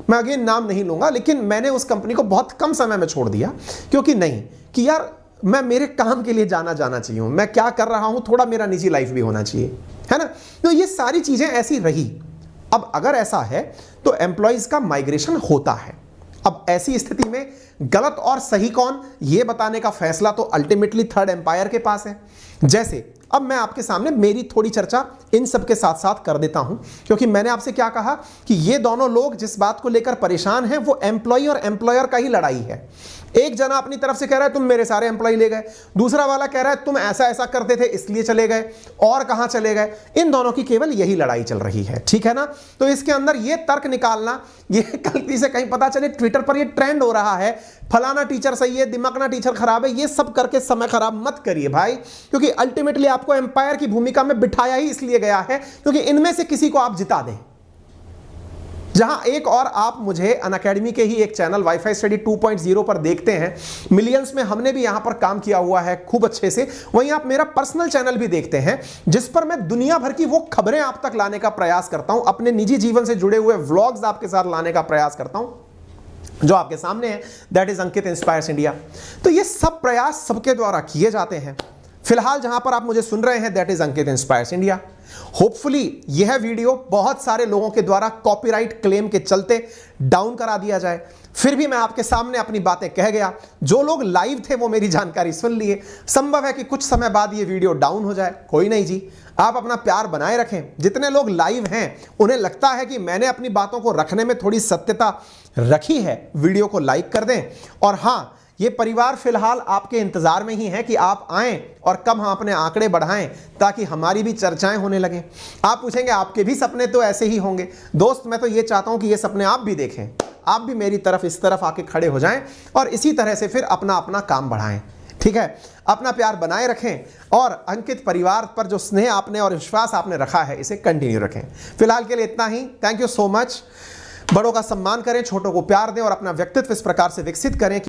मैं अगेन नाम नहीं लूंगा, लेकिन मैंने उस कंपनी को बहुत कम समय में छोड़ दिया, क्योंकि नहीं कि यार मैं मेरे काम के लिए जाना चाहिए, मैं क्या कर रहा हूं थोड़ा मेरा निजी लाइफ भी होना चाहिए, है ना। तो ये सारी चीजें ऐसी रही। अब अगर ऐसा है तो एम्प्लॉइज का माइग्रेशन होता है। अब ऐसी स्थिति में गलत और सही कौन, ये बताने का फैसला तो अल्टीमेटली थर्ड एम्पायर के पास है। जैसे अब मैं आपके सामने मेरी थोड़ी चर्चा इन सब के साथ साथ कर देता हूं, क्योंकि मैंने आपसे क्या कहा कि ये दोनों लोग जिस बात को लेकर परेशान हैं वो एम्प्लॉय और एम्प्लॉयर का ही लड़ाई है। एक जना अपनी तरफ से कह रहा है तुम मेरे सारे एम्प्लॉय ले गए, दूसरा वाला कह रहा है तुम ऐसा ऐसा करते थे इसलिए चले गए, और कहां चले गए। इन दोनों की केवल यही लड़ाई चल रही है, ठीक है ना। तो इसके अंदर ये तर्क निकालना, ये गलती से कहीं पता चले ट्विटर पर ये ट्रेंड हो रहा है फलाना टीचर सही है, दिमागना टीचर खराब है, ये सब करके समय खराब मत करिए भाई, क्योंकि अल्टीमेटली आपको एम्पायर की भूमिका में बिठाया ही इसलिए गया है क्योंकि इनमें से किसी को आप जिता दें। जहां एक और आप मुझे अनअकैडमी के ही एक चैनल वाईफाई स्टडी 2.0 पर देखते हैं, मिलियंस में हमने भी यहां पर काम किया हुआ है खूब अच्छे से। वहीं आप मेरा पर्सनल चैनल भी देखते हैं जिस पर मैं दुनिया भर की वो खबरें आप तक लाने का प्रयास करता हूं, अपने निजी जीवन से जुड़े हुए व्लॉग्स आपके साथ लाने का प्रयास करता हूं जो आपके सामने है, that is Ankit inspires India. तो ये सब प्रयास सबके द्वारा किए जाते हैं। फिलहाल जहां पर आप मुझे सुन रहे हैं that is Ankit inspires India. Hopefully यह वीडियो बहुत सारे लोगों के द्वारा कॉपीराइट क्लेम के चलते डाउन करा दिया जाए, फिर भी मैं आपके सामने अपनी बातें कह गया। जो लोग लाइव थे वो मेरी जानकारी सुन लिए। संभव है कि कुछ समय बाद ये वीडियो डाउन हो जाए, कोई नहीं जी, आप अपना प्यार बनाए रखें। जितने लोग लाइव हैं उन्हें लगता है कि मैंने अपनी बातों को रखने में थोड़ी सत्यता रखी है, वीडियो को लाइक कर दें। और हाँ, ये परिवार फिलहाल आपके इंतजार में ही है कि आप आएं और कब हम अपने आंकड़े बढ़ाएं ताकि हमारी भी चर्चाएं होने लगें। आप पूछेंगे आपके भी सपने तो ऐसे ही होंगे। दोस्त, मैं तो ये चाहता हूं कि ये सपने आप भी देखें, आप भी मेरी तरफ इस तरफ आके खड़े हो जाएं और इसी तरह से फिर अपना अपना काम बढ़ाएं, ठीक है। अपना प्यार बनाए रखें और अंकित परिवार पर जो स्नेह आपने और विश्वास आपने रखा है इसे कंटिन्यू रखें। फिलहाल के लिए इतना ही। Thank you so much. बड़ों का सम्मान करें, छोटों को प्यार दें और अपना व्यक्तित्व इस प्रकार से विकसित करें